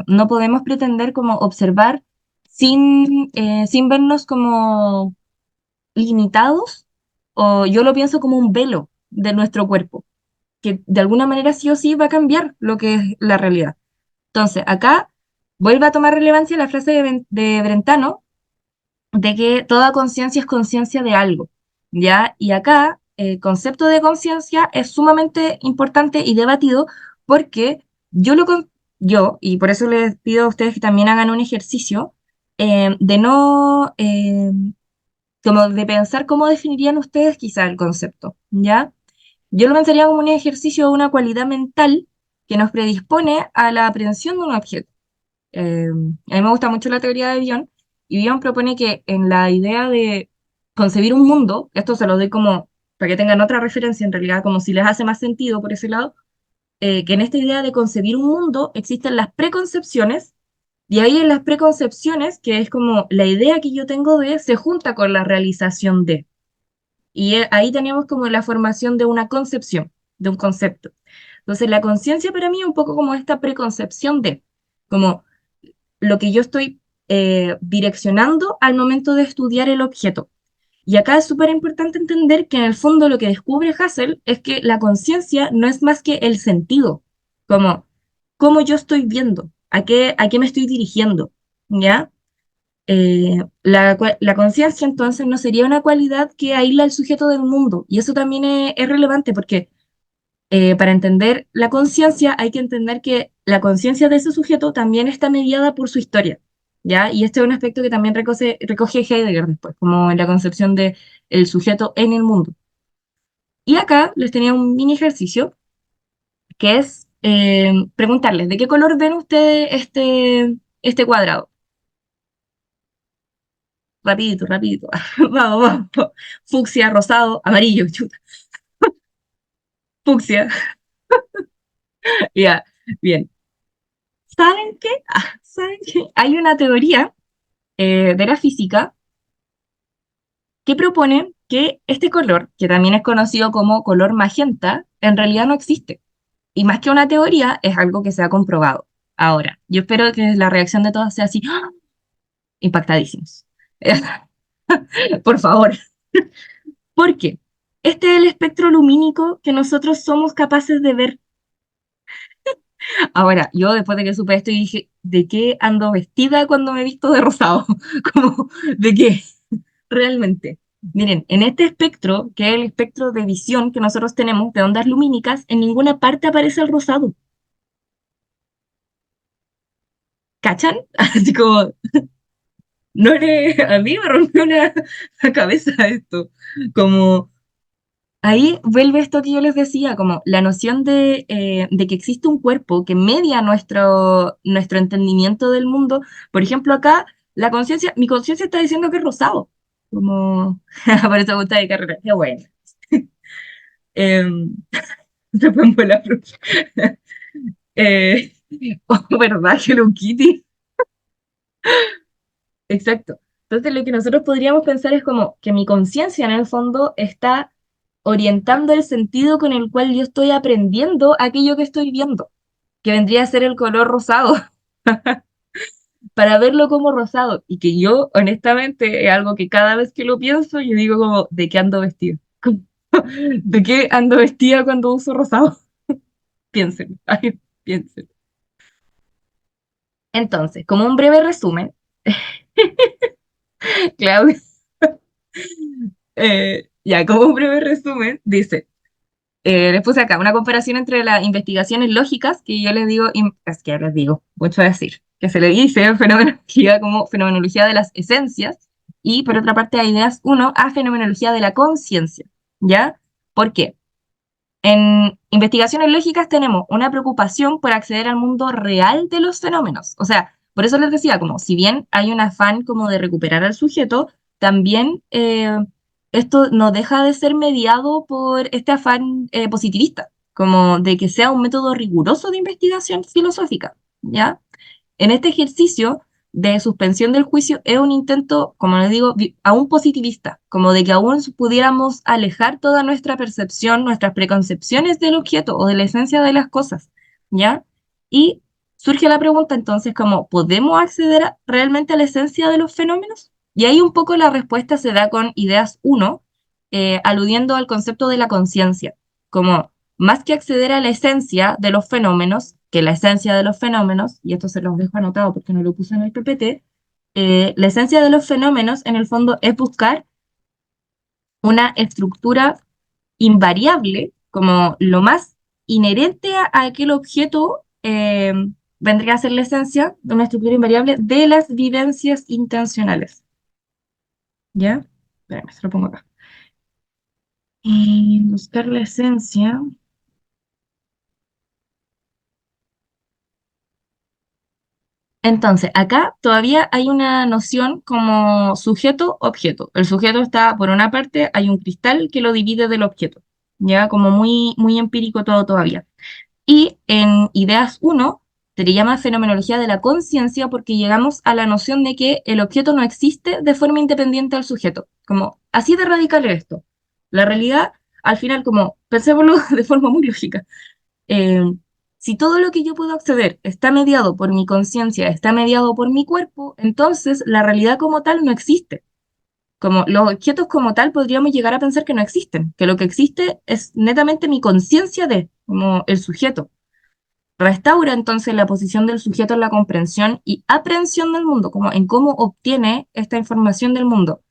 No podemos pretender como observar sin vernos como limitados, o yo lo pienso como un velo de nuestro cuerpo, que de alguna manera sí o sí va a cambiar lo que es la realidad. Entonces, acá vuelve a tomar relevancia la frase de Brentano, de que toda conciencia es conciencia de algo, ¿ya? Y acá el concepto de conciencia es sumamente importante y debatido porque yo, y por eso les pido a ustedes que también hagan un ejercicio de no, como de pensar cómo definirían ustedes quizá el concepto, ¿ya? Yo lo pensaría como un ejercicio de una cualidad mental que nos predispone a la aprehensión de un objeto. A mí me gusta mucho la teoría de Bion, y Bion propone que en la idea de concebir un mundo, esto se lo doy como para que tengan otra referencia en realidad, como si les hace más sentido por ese lado, que en esta idea de concebir un mundo existen las preconcepciones, y ahí en las preconcepciones, que es como la idea que yo tengo de, se junta con la realización de. Y ahí tenemos como la formación de una concepción, de un concepto. Entonces la conciencia para mí es un poco como esta preconcepción de, como lo que yo estoy direccionando al momento de estudiar el objeto. Y acá es súper importante entender que en el fondo lo que descubre Hassel es que la conciencia no es más que el sentido, como cómo yo estoy viendo, a qué me estoy dirigiendo, ¿ya? La conciencia entonces no sería una cualidad que aísla al sujeto del mundo. Y eso también es relevante porque para entender la conciencia hay que entender que la conciencia de ese sujeto también está mediada por su historia, ¿ya? Y este es un aspecto que también recoge Heidegger después, como en la concepción de el sujeto en el mundo. Y acá les tenía un mini ejercicio que es preguntarles, ¿de qué color ven ustedes este cuadrado? Rapidito, rapidito. Vamos, vamos. Fucsia, rosado, amarillo, chuta. Fucsia. Ya, bien. ¿Saben qué? ¿Saben qué? Hay una teoría de la física que propone que este color, que también es conocido como color magenta, en realidad no existe. Y más que una teoría, es algo que se ha comprobado. Ahora, yo espero que la reacción de todos sea así, ¡ah! Impactadísimos. Por favor. ¿Por qué? Este es el espectro lumínico que nosotros somos capaces de ver. Ahora, yo después de que supe esto, dije, ¿de qué ando vestida cuando me he visto de rosado? Como, ¿de qué? Realmente. Miren, en este espectro, que es el espectro de visión que nosotros tenemos de ondas lumínicas, en ninguna parte aparece el rosado. ¿Cachan? Así como, no le, a mí me rompió la cabeza esto. Como, ahí vuelve esto que yo les decía, como la noción de que existe un cuerpo que media nuestro entendimiento del mundo. Por ejemplo, acá, mi conciencia está diciendo que es rosado. Como, por eso me gusta de carrera. Qué bueno. Em, se fue en la fruta. Eh, oh, ¿verdad? Hello Kitty. Exacto. Entonces, lo que nosotros podríamos pensar es como que mi conciencia en el fondo está orientando el sentido con el cual yo estoy aprendiendo aquello que estoy viendo, que vendría a ser el color rosado, para verlo como rosado. Y que yo, honestamente, es algo que cada vez que lo pienso, yo digo como, ¿de qué ando vestido? ¿De qué ando vestida cuando uso rosado? Piensen, ay, piensen. Entonces, como un breve resumen, Claudia, ya como un breve resumen, dice, les puse acá una comparación entre las investigaciones lógicas, que yo les digo, es que les digo, mucho a decir, que se le dice fenomenología como fenomenología de las esencias, y por otra parte a ideas uno a fenomenología de la conciencia, ¿ya? ¿Por qué? En investigaciones lógicas tenemos una preocupación por acceder al mundo real de los fenómenos. O sea, por eso les decía, como si bien hay un afán como de recuperar al sujeto, también esto no deja de ser mediado por este afán positivista, como de que sea un método riguroso de investigación filosófica, ¿ya? En este ejercicio de suspensión del juicio es un intento, como les digo, aún positivista, como de que aún pudiéramos alejar toda nuestra percepción, nuestras preconcepciones del objeto o de la esencia de las cosas, ¿ya? Y surge la pregunta entonces, como, ¿podemos acceder realmente a la esencia de los fenómenos? Y ahí un poco la respuesta se da con ideas uno, aludiendo al concepto de la conciencia, como más que acceder a la esencia de los fenómenos, que la esencia de los fenómenos, y esto se los dejo anotado porque no lo puse en el PPT, la esencia de los fenómenos en el fondo es buscar una estructura invariable, como lo más inherente a aquel objeto, vendría a ser la esencia de una estructura invariable de las vivencias intencionales. ¿Ya? Espérame, se lo pongo acá. Y buscar la esencia. Entonces, acá todavía hay una noción como sujeto-objeto. El sujeto está, por una parte, hay un cristal que lo divide del objeto, ya como muy, muy empírico todo todavía. Y en Ideas uno se le llama fenomenología de la conciencia porque llegamos a la noción de que el objeto no existe de forma independiente al sujeto. Como así de radical es esto. La realidad, al final, como pensémoslo de forma muy lógica, eh, si todo lo que yo puedo acceder está mediado por mi conciencia, está mediado por mi cuerpo, entonces la realidad como tal no existe. Como los objetos como tal podríamos llegar a pensar que no existen, que lo que existe es netamente mi conciencia de, como el sujeto. Restaura entonces la posición del sujeto en la comprensión y aprehensión del mundo, como en cómo obtiene esta información del mundo.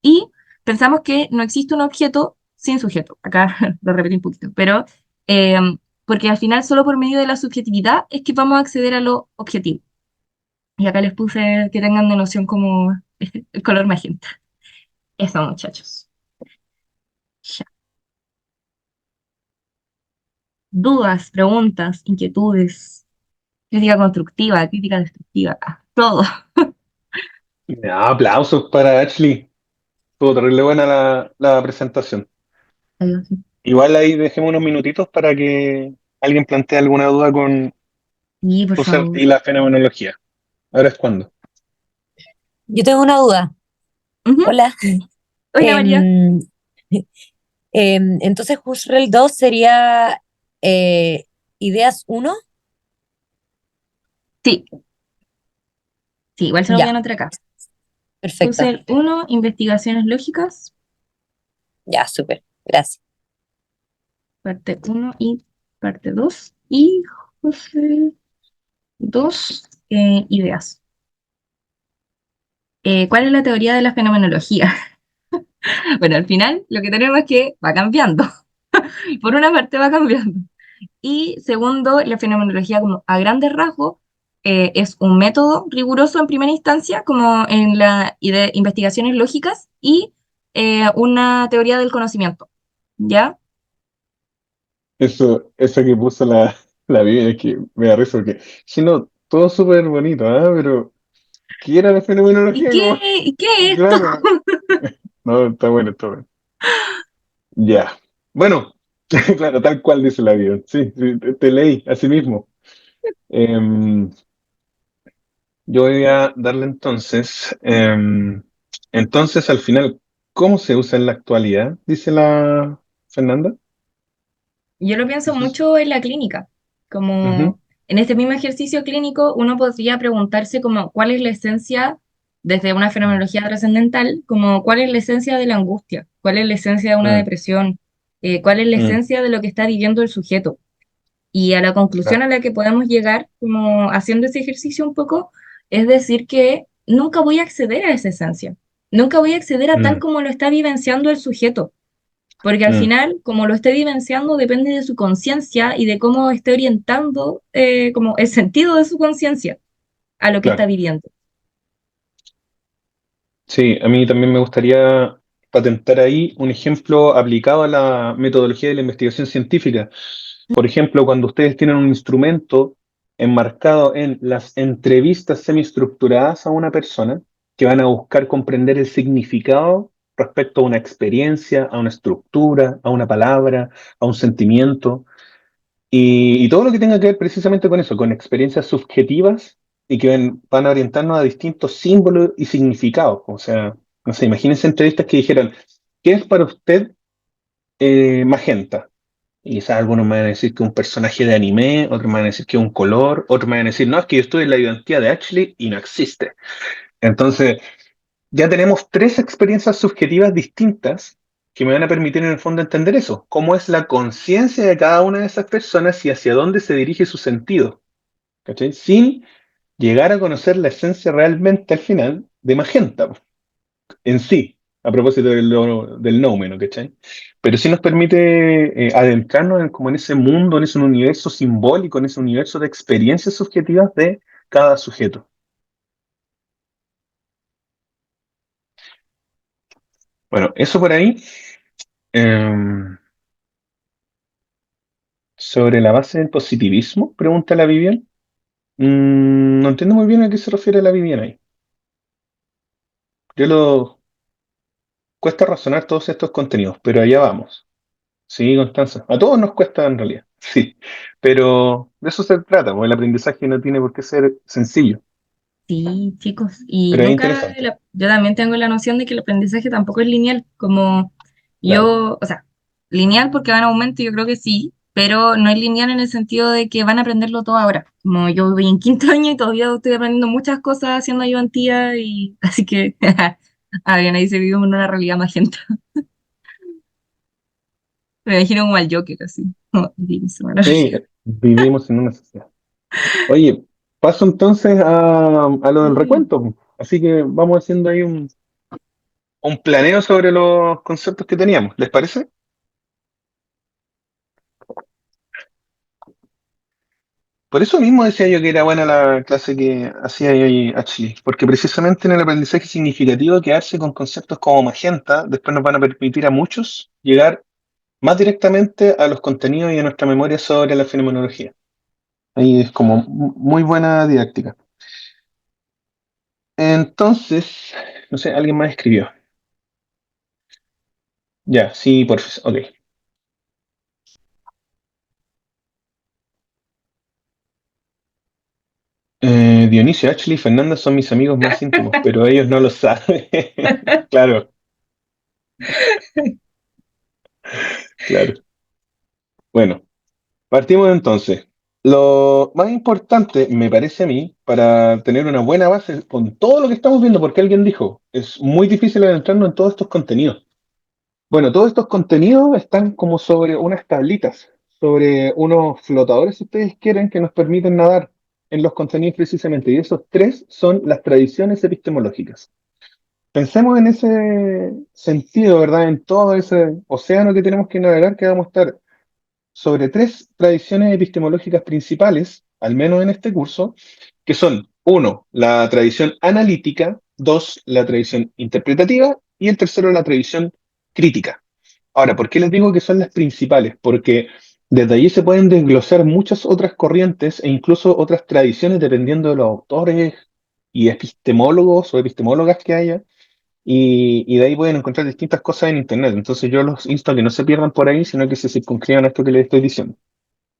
Y pensamos que no existe un objeto sin sujeto. Acá lo repetí un poquito, pero eh, porque al final solo por medio de la subjetividad es que vamos a acceder a lo objetivo. Y acá les puse que tengan de noción como el color magenta. Eso, muchachos. Ya. Dudas, preguntas, inquietudes, crítica constructiva, crítica destructiva, todo. Aplausos para Ashley. Estuvo terrible buena la presentación. Adiós. Igual ahí dejemos unos minutitos para que alguien plantee alguna duda con Sí, por tu ser favor. y la fenomenología. Ahora es cuando. Yo tengo una duda. Ujú. Hola. Hola, María. Em, entonces, Husserl 2 sería ideas uno. Sí, sí, igual se lo voy a Ya, anotar acá. Puse perfecto. el 1, investigaciones lógicas, Ya, súper. Gracias. parte uno y parte 2. Y José 2, ideas. ¿Cuál es la teoría de la fenomenología? Bueno, al final lo que tenemos es que va cambiando. Por una parte va cambiando. Y segundo, la fenomenología como a grandes rasgos es un método riguroso en primera instancia, como en la investigaciones lógicas, y una teoría del conocimiento. ¿Ya? Eso que puso la Biblia es que me da risa porque, si no, todo súper bonito, ¿ah? Pero, ¿qué era la ¿Y fenomenología? Como, qué es esto? claro, no, está bueno, está bueno. Ya. Bueno, claro, tal cual dice la Biblia. Sí, sí, te leí, así mismo. Em, yo voy a darle entonces. Entonces, al final, ¿cómo se usa en la actualidad? Dice la Fernanda. Yo lo pienso Eso es- mucho en la clínica, Ujú, como en este mismo ejercicio clínico uno podría preguntarse como cuál es la esencia, desde una fenomenología trascendental, como cuál es la esencia de la angustia, cuál es la esencia de una mm, depresión, cuál es la mm, esencia de lo que está viviendo el sujeto. Y a la conclusión claro, a la que podemos llegar, como haciendo ese ejercicio un poco, es decir que nunca voy a acceder a esa esencia, nunca voy a acceder a tal mm, como lo está vivenciando el sujeto. Porque al mm, final, como lo esté vivenciando, depende de su conciencia y de cómo esté orientando como el sentido de su conciencia a lo que está claro. viviendo. Sí, a mí también me gustaría patentar ahí un ejemplo aplicado a la metodología de la investigación científica. Por ejemplo, cuando ustedes tienen un instrumento enmarcado en las entrevistas semiestructuradas a una persona, que van a buscar comprender el significado respecto a una experiencia, a una estructura, a una palabra, a un sentimiento. Y todo lo que tenga que ver precisamente con eso, con experiencias subjetivas y que van a orientarnos a distintos símbolos y significados. O sea, no sé, imagínense entrevistas que dijeran, ¿qué es para usted magenta? Y quizás algunos me van a decir que es un personaje de anime, otros me van a decir que es un color, otros me van a decir, no, es que yo estuve en la identidad de Ashley y no existe. Entonces, ya tenemos tres experiencias subjetivas distintas que me van a permitir en el fondo entender eso, cómo es la conciencia de cada una de esas personas y hacia dónde se dirige su sentido, ¿cachai? Sin llegar a conocer la esencia realmente al final de Magenta po, en sí, a propósito del nómeno, ¿cachai? Pero sí nos permite adentrarnos como en ese mundo, en ese universo simbólico, en ese universo de experiencias subjetivas de cada sujeto. Bueno, eso por ahí. Em, Sobre la base del positivismo, pregunta la Vivian. No entiendo muy bien a qué se refiere la Vivian ahí. Yo lo cuesta razonar todos estos contenidos, pero allá vamos. Sí, Constanza. A todos nos cuesta en realidad. Sí. Pero de eso se trata, porque el aprendizaje no tiene por qué ser sencillo, Sí, chicos. Y pero es nunca, interesante. yo también tengo la noción de que el aprendizaje tampoco es lineal, como Claro. yo, o sea, lineal porque va en aumento, yo creo que sí, pero no es lineal en el sentido de que van a aprenderlo todo ahora. Como yo voy en quinto año y todavía estoy aprendiendo muchas cosas haciendo ayudantía, y así que, bien, ahí se vive una realidad magenta. Me imagino como al Joker, así. Como, "Dios, bueno". Sí, vivimos en una sociedad. Oye, paso entonces a lo del Sí. recuento. Así que vamos haciendo ahí un planeo sobre los conceptos que teníamos. ¿Les parece? Por eso mismo decía yo que era buena la clase que hacía hoy Ashley, porque precisamente en el aprendizaje significativo quedarse con conceptos como magenta después nos van a permitir a muchos llegar más directamente a los contenidos y a nuestra memoria sobre la fenomenología. Ahí es como muy buena didáctica. Entonces, no sé, alguien más escribió. Ya, sí, por favor, ok. Dionisio, Ashley y Fernanda son mis amigos más íntimos, pero ellos no lo saben. Claro, claro. Bueno, partimos entonces. Lo más importante, me parece a mí, para tener una buena base con todo lo que estamos viendo, porque alguien dijo, es muy difícil adentrarnos en todos estos contenidos. Bueno, todos estos contenidos están como sobre unas tablitas, sobre unos flotadores, si ustedes quieren, que nos permiten nadar en los contenidos precisamente. Y esos tres son las tradiciones epistemológicas. Pensemos en ese sentido, ¿verdad? En todo ese océano que tenemos que navegar, que vamos a estar sobre tres tradiciones epistemológicas principales, al menos en este curso, que son, uno, la tradición analítica, dos, la tradición interpretativa y el tercero, la tradición crítica. Ahora, ¿por qué les digo que son las principales? Porque desde allí se pueden desglosar muchas otras corrientes e incluso otras tradiciones dependiendo de los autores y epistemólogos o epistemólogas que haya, y de ahí pueden encontrar distintas cosas en Internet. Entonces yo los insto a que no se pierdan por ahí, sino que se circunscriban a esto que les estoy diciendo.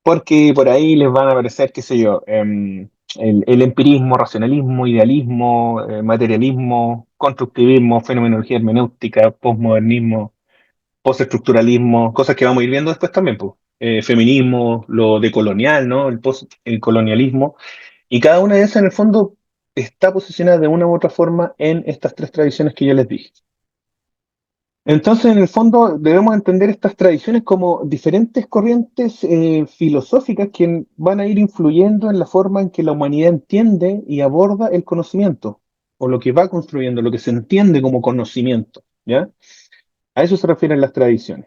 Porque por ahí les van a aparecer, qué sé yo, el empirismo, racionalismo, idealismo, materialismo, constructivismo, fenomenología hermenéutica, posmodernismo, postestructuralismo, cosas que vamos a ir viendo después también, pues. Feminismo, lo decolonial, ¿no? El colonialismo. Y cada una de esas, en el fondo, está posicionada de una u otra forma en estas tres tradiciones que yo les dije. Entonces, en el fondo, debemos entender estas tradiciones como diferentes corrientes filosóficas que van a ir influyendo en la forma en que la humanidad entiende y aborda el conocimiento, o lo que va construyendo, lo que se entiende como conocimiento, ¿ya? A eso se refieren las tradiciones.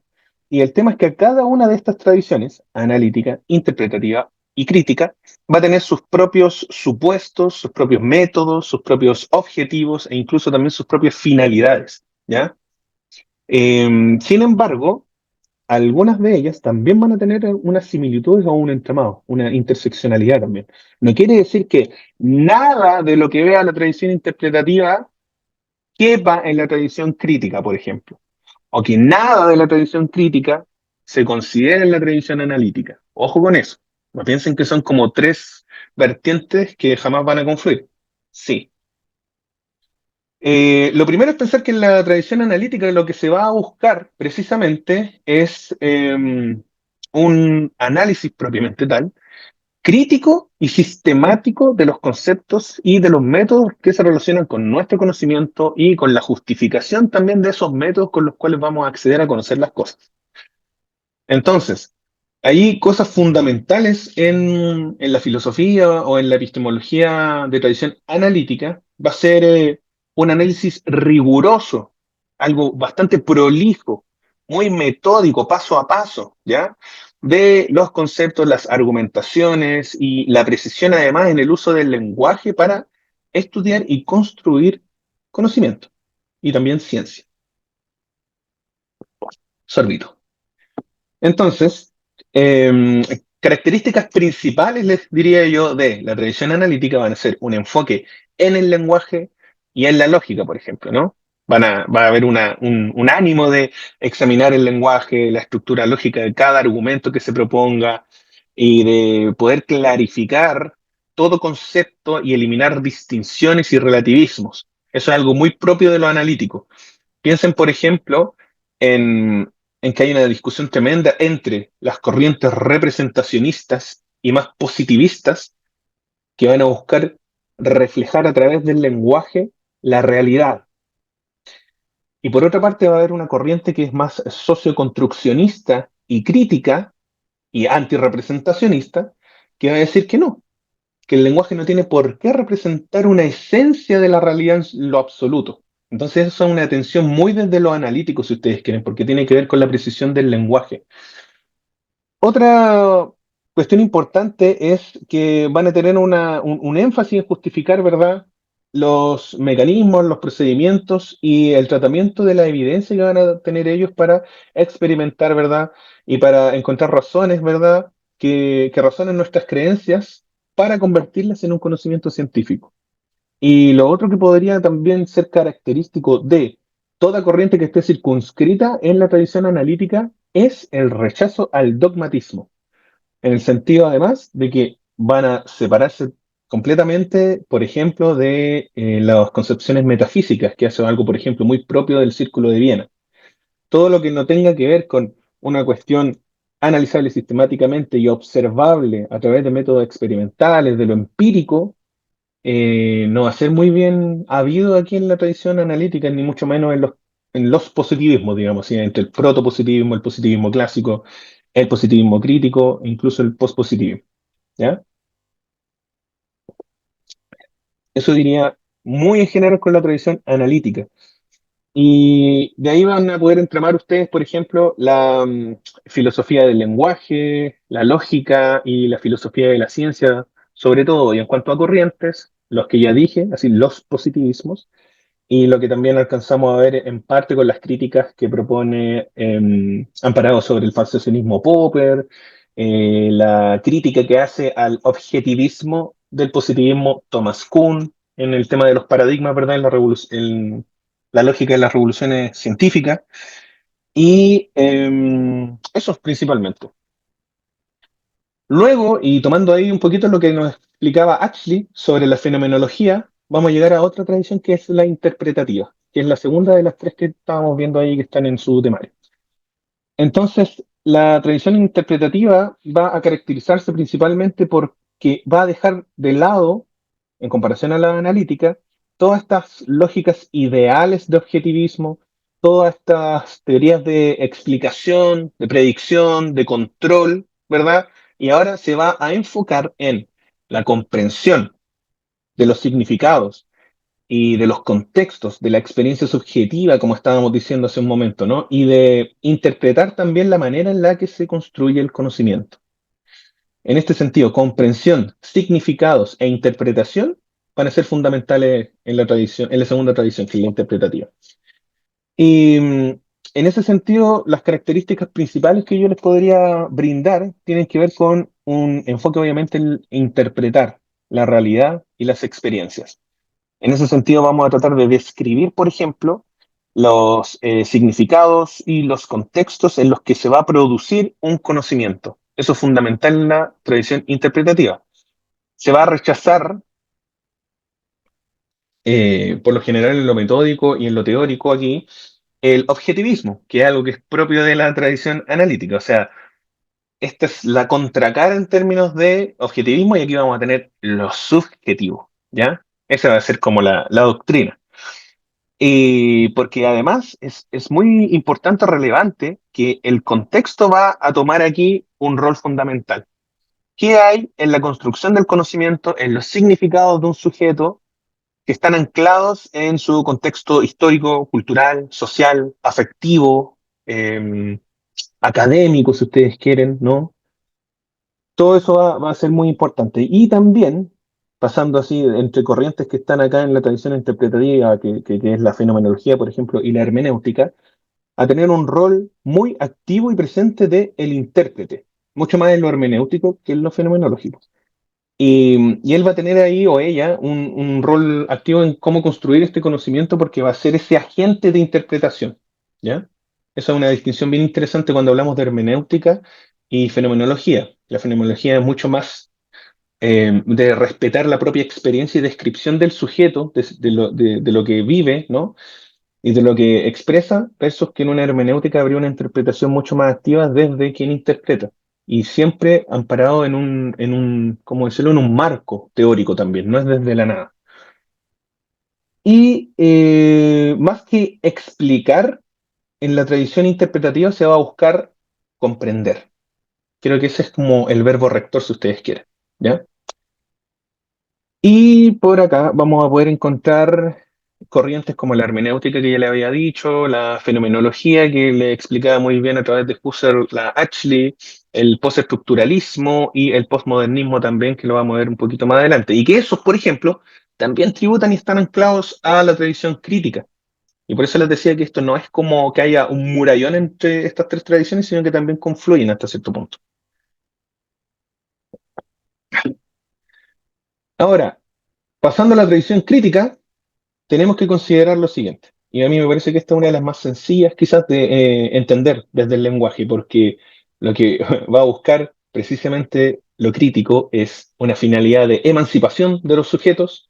Y el tema es que cada una de estas tradiciones, analítica, interpretativa y crítica, va a tener sus propios supuestos, sus propios métodos, sus propios objetivos e incluso también sus propias finalidades, ¿ya? Sin embargo, algunas de ellas también van a tener unas similitudes o un entramado, una interseccionalidad también. No quiere decir que nada de lo que vea la tradición interpretativa quepa en la tradición crítica, por ejemplo, o que nada de la tradición crítica se considere en la tradición analítica. Ojo con eso. No piensen que son como tres vertientes que jamás van a confluir. Sí. Lo primero es pensar que en la tradición analítica lo que se va a buscar precisamente es un análisis propiamente tal, crítico y sistemático de los conceptos y de los métodos que se relacionan con nuestro conocimiento y con la justificación también de esos métodos con los cuales vamos a acceder a conocer las cosas. Entonces, hay cosas fundamentales en la filosofía o en la epistemología de tradición analítica. Va a ser un análisis riguroso, algo bastante prolijo, muy metódico, paso a paso, ¿ya? De los conceptos, las argumentaciones y la precisión además en el uso del lenguaje para estudiar y construir conocimiento y también ciencia. Sorbito. Entonces, características principales, les diría yo, de la tradición analítica van a ser un enfoque en el lenguaje y en la lógica, por ejemplo, ¿no? Va a haber un ánimo de examinar el lenguaje, la estructura lógica de cada argumento que se proponga y de poder clarificar todo concepto y eliminar distinciones y relativismos. Eso es algo muy propio de lo analítico. Piensen, por ejemplo, en en que hay una discusión tremenda entre las corrientes representacionistas y más positivistas que van a buscar reflejar a través del lenguaje la realidad. Y por otra parte va a haber una corriente que es más socioconstruccionista y crítica y antirrepresentacionista, que va a decir que el lenguaje no tiene por qué representar una esencia de la realidad en lo absoluto. Entonces, eso es una atención muy desde lo analítico, si ustedes quieren, porque tiene que ver con la precisión del lenguaje. Otra cuestión importante es que van a tener un énfasis en justificar, ¿verdad?, los mecanismos, los procedimientos y el tratamiento de la evidencia que van a tener ellos para experimentar, ¿verdad?, y para encontrar razones, ¿verdad?, que razonen nuestras creencias para convertirlas en un conocimiento científico. Y lo otro que podría también ser característico de toda corriente que esté circunscrita en la tradición analítica es el rechazo al dogmatismo, en el sentido además de que van a separarse completamente, por ejemplo, de las concepciones metafísicas, que hacen algo, por ejemplo, muy propio del Círculo de Viena. Todo lo que no tenga que ver con una cuestión analizable sistemáticamente y observable a través de métodos experimentales, de lo empírico, no va a ser muy bien habido aquí en la tradición analítica, ni mucho menos en los positivismos, digamos, ¿sí? Entre el protopositivismo, el positivismo clásico, el positivismo crítico, e incluso el pospositivismo, ¿ya? Eso diría muy en general con la tradición analítica. Y de ahí van a poder entramar ustedes, por ejemplo, la filosofía del lenguaje, la lógica y la filosofía de la ciencia, sobre todo, y en cuanto a corrientes, los que ya dije, así los positivismos, y lo que también alcanzamos a ver en parte con las críticas que propone, amparado sobre el falsacionismo Popper, la crítica que hace al objetivismo del positivismo Thomas Kuhn, en el tema de los paradigmas, ¿verdad? En la lógica de las revoluciones científicas, y eso principalmente. Luego, y tomando ahí un poquito lo que nos explicaba Ashley sobre la fenomenología, vamos a llegar a otra tradición que es la interpretativa, que es la segunda de las tres que estábamos viendo ahí que están en su temario. Entonces, la tradición interpretativa va a caracterizarse principalmente porque va a dejar de lado, en comparación a la analítica, todas estas lógicas ideales de objetivismo, todas estas teorías de explicación, de predicción, de control, ¿verdad? Y ahora se va a enfocar en la comprensión de los significados y de los contextos, de la experiencia subjetiva, como estábamos diciendo hace un momento, ¿no? Y de interpretar también la manera en la que se construye el conocimiento. En este sentido, comprensión, significados e interpretación van a ser fundamentales en la tradición, en la segunda tradición, que es la interpretativa. Y en ese sentido, las características principales que yo les podría brindar tienen que ver con un enfoque, obviamente, en interpretar la realidad y las experiencias. En ese sentido, vamos a tratar de describir, por ejemplo, los significados y los contextos en los que se va a producir un conocimiento. Eso es fundamental en la tradición interpretativa. Se va a rechazar, por lo general en lo metódico y en lo teórico aquí, el objetivismo, que es algo que es propio de la tradición analítica. O sea, esta es la contracara en términos de objetivismo y aquí vamos a tener lo subjetivo, ¿ya? Esa va a ser como la doctrina. Y porque además es muy importante, relevante, que el contexto va a tomar aquí un rol fundamental. ¿Qué hay en la construcción del conocimiento, en los significados de un sujeto que están anclados en su contexto histórico, cultural, social, afectivo, académico, si ustedes quieren, ¿no? Todo eso va a ser muy importante. Y también, pasando así entre corrientes que están acá en la tradición interpretativa, que es la fenomenología, por ejemplo, y la hermenéutica, a tener un rol muy activo y presente de el intérprete, mucho más en lo hermenéutico que en lo fenomenológico. Y él va a tener ahí, o ella, un rol activo en cómo construir este conocimiento porque va a ser ese agente de interpretación, ¿ya? Esa es una distinción bien interesante cuando hablamos de hermenéutica y fenomenología. La fenomenología es mucho más de respetar la propia experiencia y descripción del sujeto, de lo que vive, ¿no? y de lo que expresa, versus que en una hermenéutica habría una interpretación mucho más activa desde quien interpreta. Y siempre amparado ¿cómo decirlo?, en un marco teórico también, no es desde la nada. Y más que explicar, en la tradición interpretativa se va a buscar comprender. Creo que ese es como el verbo rector, si ustedes quieren, ¿ya? Y por acá vamos a poder encontrar corrientes como la hermenéutica que ya le había dicho, la fenomenología que le explicaba muy bien a través de Husserl, la Ashley, el postestructuralismo y el postmodernismo también, que lo vamos a ver un poquito más adelante. Y que esos, por ejemplo, también tributan y están anclados a la tradición crítica. Y por eso les decía que esto no es como que haya un murallón entre estas tres tradiciones, sino que también confluyen hasta cierto punto. Ahora, pasando a la tradición crítica, tenemos que considerar lo siguiente. Y a mí me parece que esta es una de las más sencillas quizás de entender desde el lenguaje, porque lo que va a buscar precisamente lo crítico es una finalidad de emancipación de los sujetos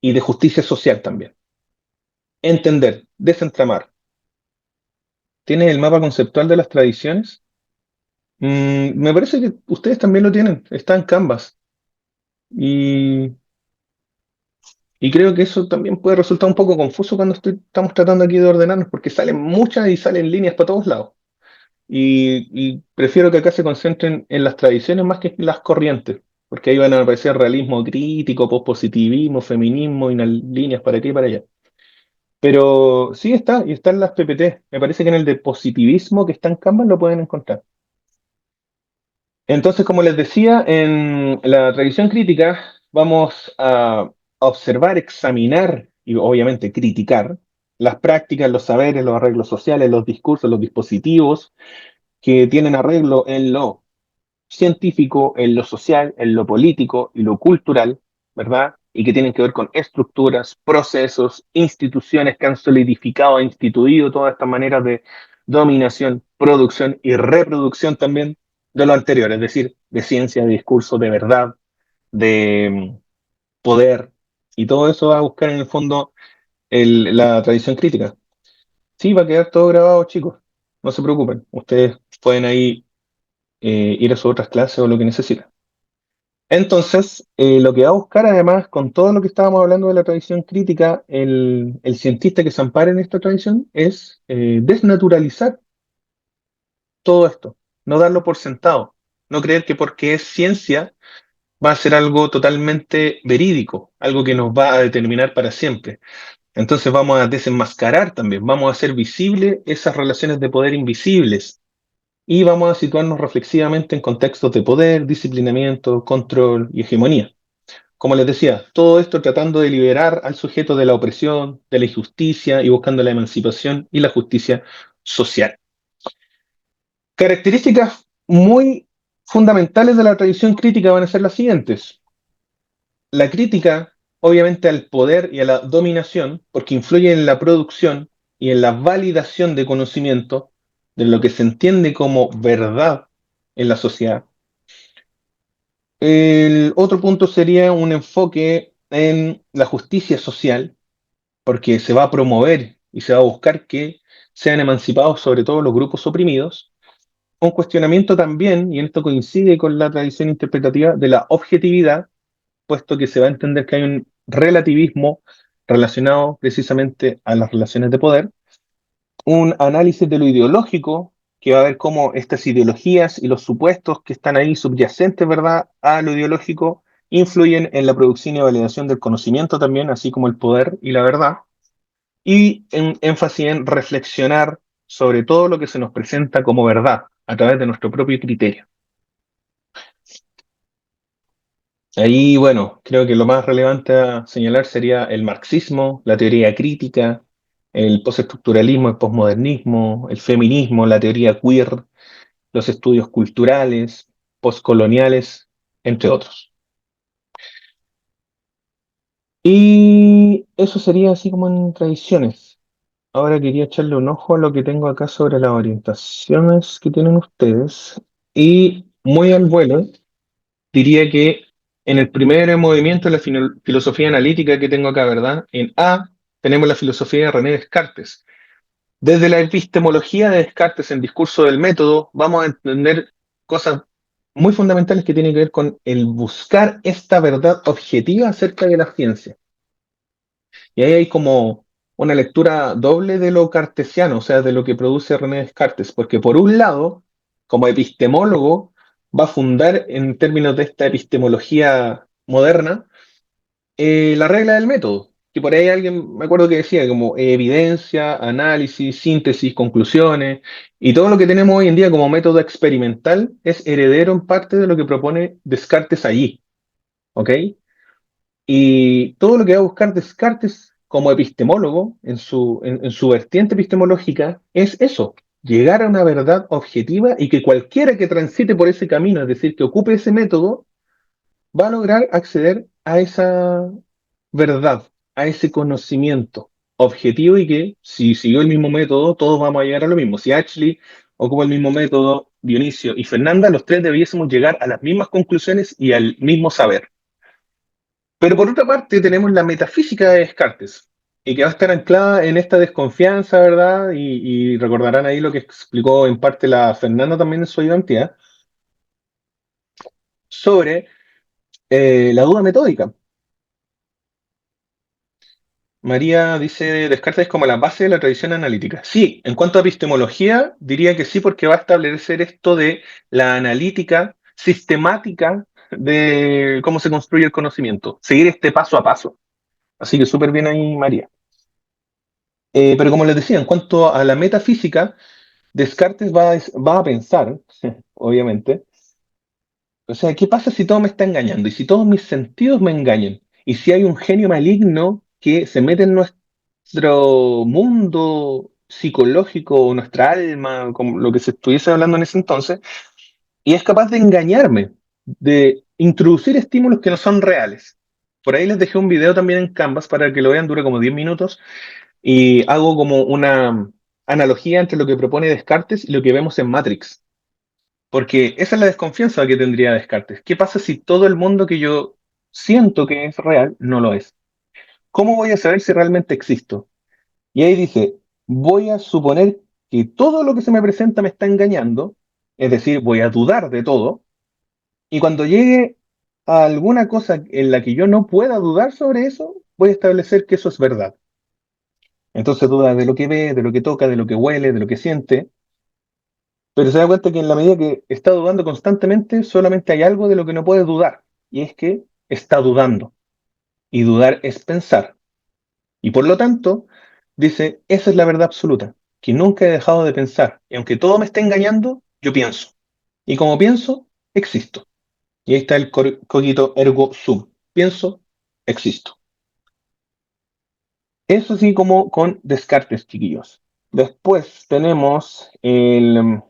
y de justicia social también. Entender, desentramar. ¿Tienes el mapa conceptual de las tradiciones? Me parece que ustedes también lo tienen, está en Canvas. Y, y creo que eso también puede resultar un poco confuso cuando estamos tratando aquí de ordenarnos, porque salen muchas y salen líneas para todos lados. Y prefiero que acá se concentren en las tradiciones más que en las corrientes, porque ahí van a aparecer realismo crítico, pospositivismo, feminismo y unas líneas para aquí y para allá. Pero sí está, y están las PPT. Me parece que en el de positivismo que está en Canvas lo pueden encontrar. Entonces, como les decía, en la tradición crítica vamos a observar, examinar y obviamente criticar las prácticas, los saberes, los arreglos sociales, los discursos, los dispositivos que tienen arreglo en lo científico, en lo social, en lo político y lo cultural, ¿verdad? Y que tienen que ver con estructuras, procesos, instituciones que han solidificado e instituido todas estas maneras de dominación, producción y reproducción también de lo anterior, es decir, de ciencia, de discurso, de verdad, de poder, y todo eso va a buscar en el fondo la tradición crítica. Sí, va a quedar todo grabado, chicos, no se preocupen, ustedes pueden ahí ir a sus otras clases o lo que necesiten. Entonces, lo que va a buscar además, con todo lo que estábamos hablando de la tradición crítica, el cientista que se ampara en esta tradición es desnaturalizar todo esto, no darlo por sentado, no creer que porque es ciencia va a ser algo totalmente verídico, algo que nos va a determinar para siempre. Entonces vamos a desenmascarar también, vamos a hacer visibles esas relaciones de poder invisibles y vamos a situarnos reflexivamente en contextos de poder, disciplinamiento, control y hegemonía. Como les decía, todo esto tratando de liberar al sujeto de la opresión, de la injusticia y buscando la emancipación y la justicia social. Características muy fundamentales de la tradición crítica van a ser las siguientes. La crítica, obviamente, al poder y a la dominación, porque influye en la producción y en la validación de conocimiento de lo que se entiende como verdad en la sociedad. El otro punto sería un enfoque en la justicia social, porque se va a promover y se va a buscar que sean emancipados sobre todo los grupos oprimidos. Un cuestionamiento también, y en esto coincide con la tradición interpretativa, de la objetividad, puesto que se va a entender que hay un relativismo relacionado precisamente a las relaciones de poder, un análisis de lo ideológico, que va a ver cómo estas ideologías y los supuestos que están ahí subyacentes, ¿verdad?, a lo ideológico, influyen en la producción y validación del conocimiento también, así como el poder y la verdad, y en énfasis en reflexionar sobre todo lo que se nos presenta como verdad a través de nuestro propio criterio. Ahí, bueno, creo que lo más relevante a señalar sería el marxismo, la teoría crítica, el postestructuralismo, el posmodernismo, el feminismo, la teoría queer, los estudios culturales, postcoloniales, entre otros. Y eso sería así como en tradiciones. Ahora quería echarle un ojo a lo que tengo acá sobre las orientaciones que tienen ustedes. Y muy al vuelo, diría que en el primer movimiento de la filosofía analítica que tengo acá, ¿verdad? En A, tenemos la filosofía de René Descartes. Desde la epistemología de Descartes en Discurso del Método, vamos a entender cosas muy fundamentales que tienen que ver con el buscar esta verdad objetiva acerca de la ciencia. Y ahí hay como una lectura doble de lo cartesiano, o sea, de lo que produce René Descartes, porque por un lado, como epistemólogo, va a fundar en términos de esta epistemología moderna la regla del método, que por ahí alguien, me acuerdo que decía como evidencia, análisis, síntesis, conclusiones, y todo lo que tenemos hoy en día como método experimental es heredero en parte de lo que propone Descartes allí, ¿ok? Y todo lo que va a buscar Descartes como epistemólogo en su vertiente epistemológica es eso, llegar a una verdad objetiva y que cualquiera que transite por ese camino, es decir, que ocupe ese método, va a lograr acceder a esa verdad, a ese conocimiento objetivo y que si siguió el mismo método, todos vamos a llegar a lo mismo. Si Ashley ocupa el mismo método, Dionisio y Fernanda, los tres debiésemos llegar a las mismas conclusiones y al mismo saber. Pero por otra parte tenemos la metafísica de Descartes, y que va a estar anclada en esta desconfianza, ¿verdad? Y recordarán ahí lo que explicó en parte la Fernanda también en su ayudantía, sobre la duda metódica. María dice, Descartes es como la base de la tradición analítica. Sí, en cuanto a epistemología, diría que sí, porque va a establecer esto de la analítica sistemática de cómo se construye el conocimiento, seguir este paso a paso. Así que súper bien ahí, María. Pero como les decía, en cuanto a la metafísica, Descartes va a pensar, obviamente, o sea, ¿qué pasa si todo me está engañando? Y si todos mis sentidos me engañan. Y si hay un genio maligno que se mete en nuestro mundo psicológico o nuestra alma, como lo que se estuviese hablando en ese entonces, y es capaz de engañarme, de introducir estímulos que no son reales. Por ahí les dejé un video también en Canvas para que lo vean, dura como 10 minutos, y hago como una analogía entre lo que propone Descartes y lo que vemos en Matrix. Porque esa es la desconfianza que tendría Descartes. ¿Qué pasa si todo el mundo que yo siento que es real no lo es? ¿Cómo voy a saber si realmente existo? Y ahí dice, voy a suponer que todo lo que se me presenta me está engañando, es decir, voy a dudar de todo, y cuando llegue a alguna cosa en la que yo no pueda dudar sobre eso, voy a establecer que eso es verdad. Entonces duda de lo que ve, de lo que toca, de lo que huele, de lo que siente, pero se da cuenta que en la medida que está dudando constantemente, solamente hay algo de lo que no puede dudar, y es que está dudando. Y dudar es pensar. Y por lo tanto, dice, esa es la verdad absoluta, que nunca he dejado de pensar. Y aunque todo me esté engañando, yo pienso. Y como pienso, existo. Y ahí está el cogito ergo sum. Pienso, existo. Eso sí como con Descartes, chiquillos. Después tenemos el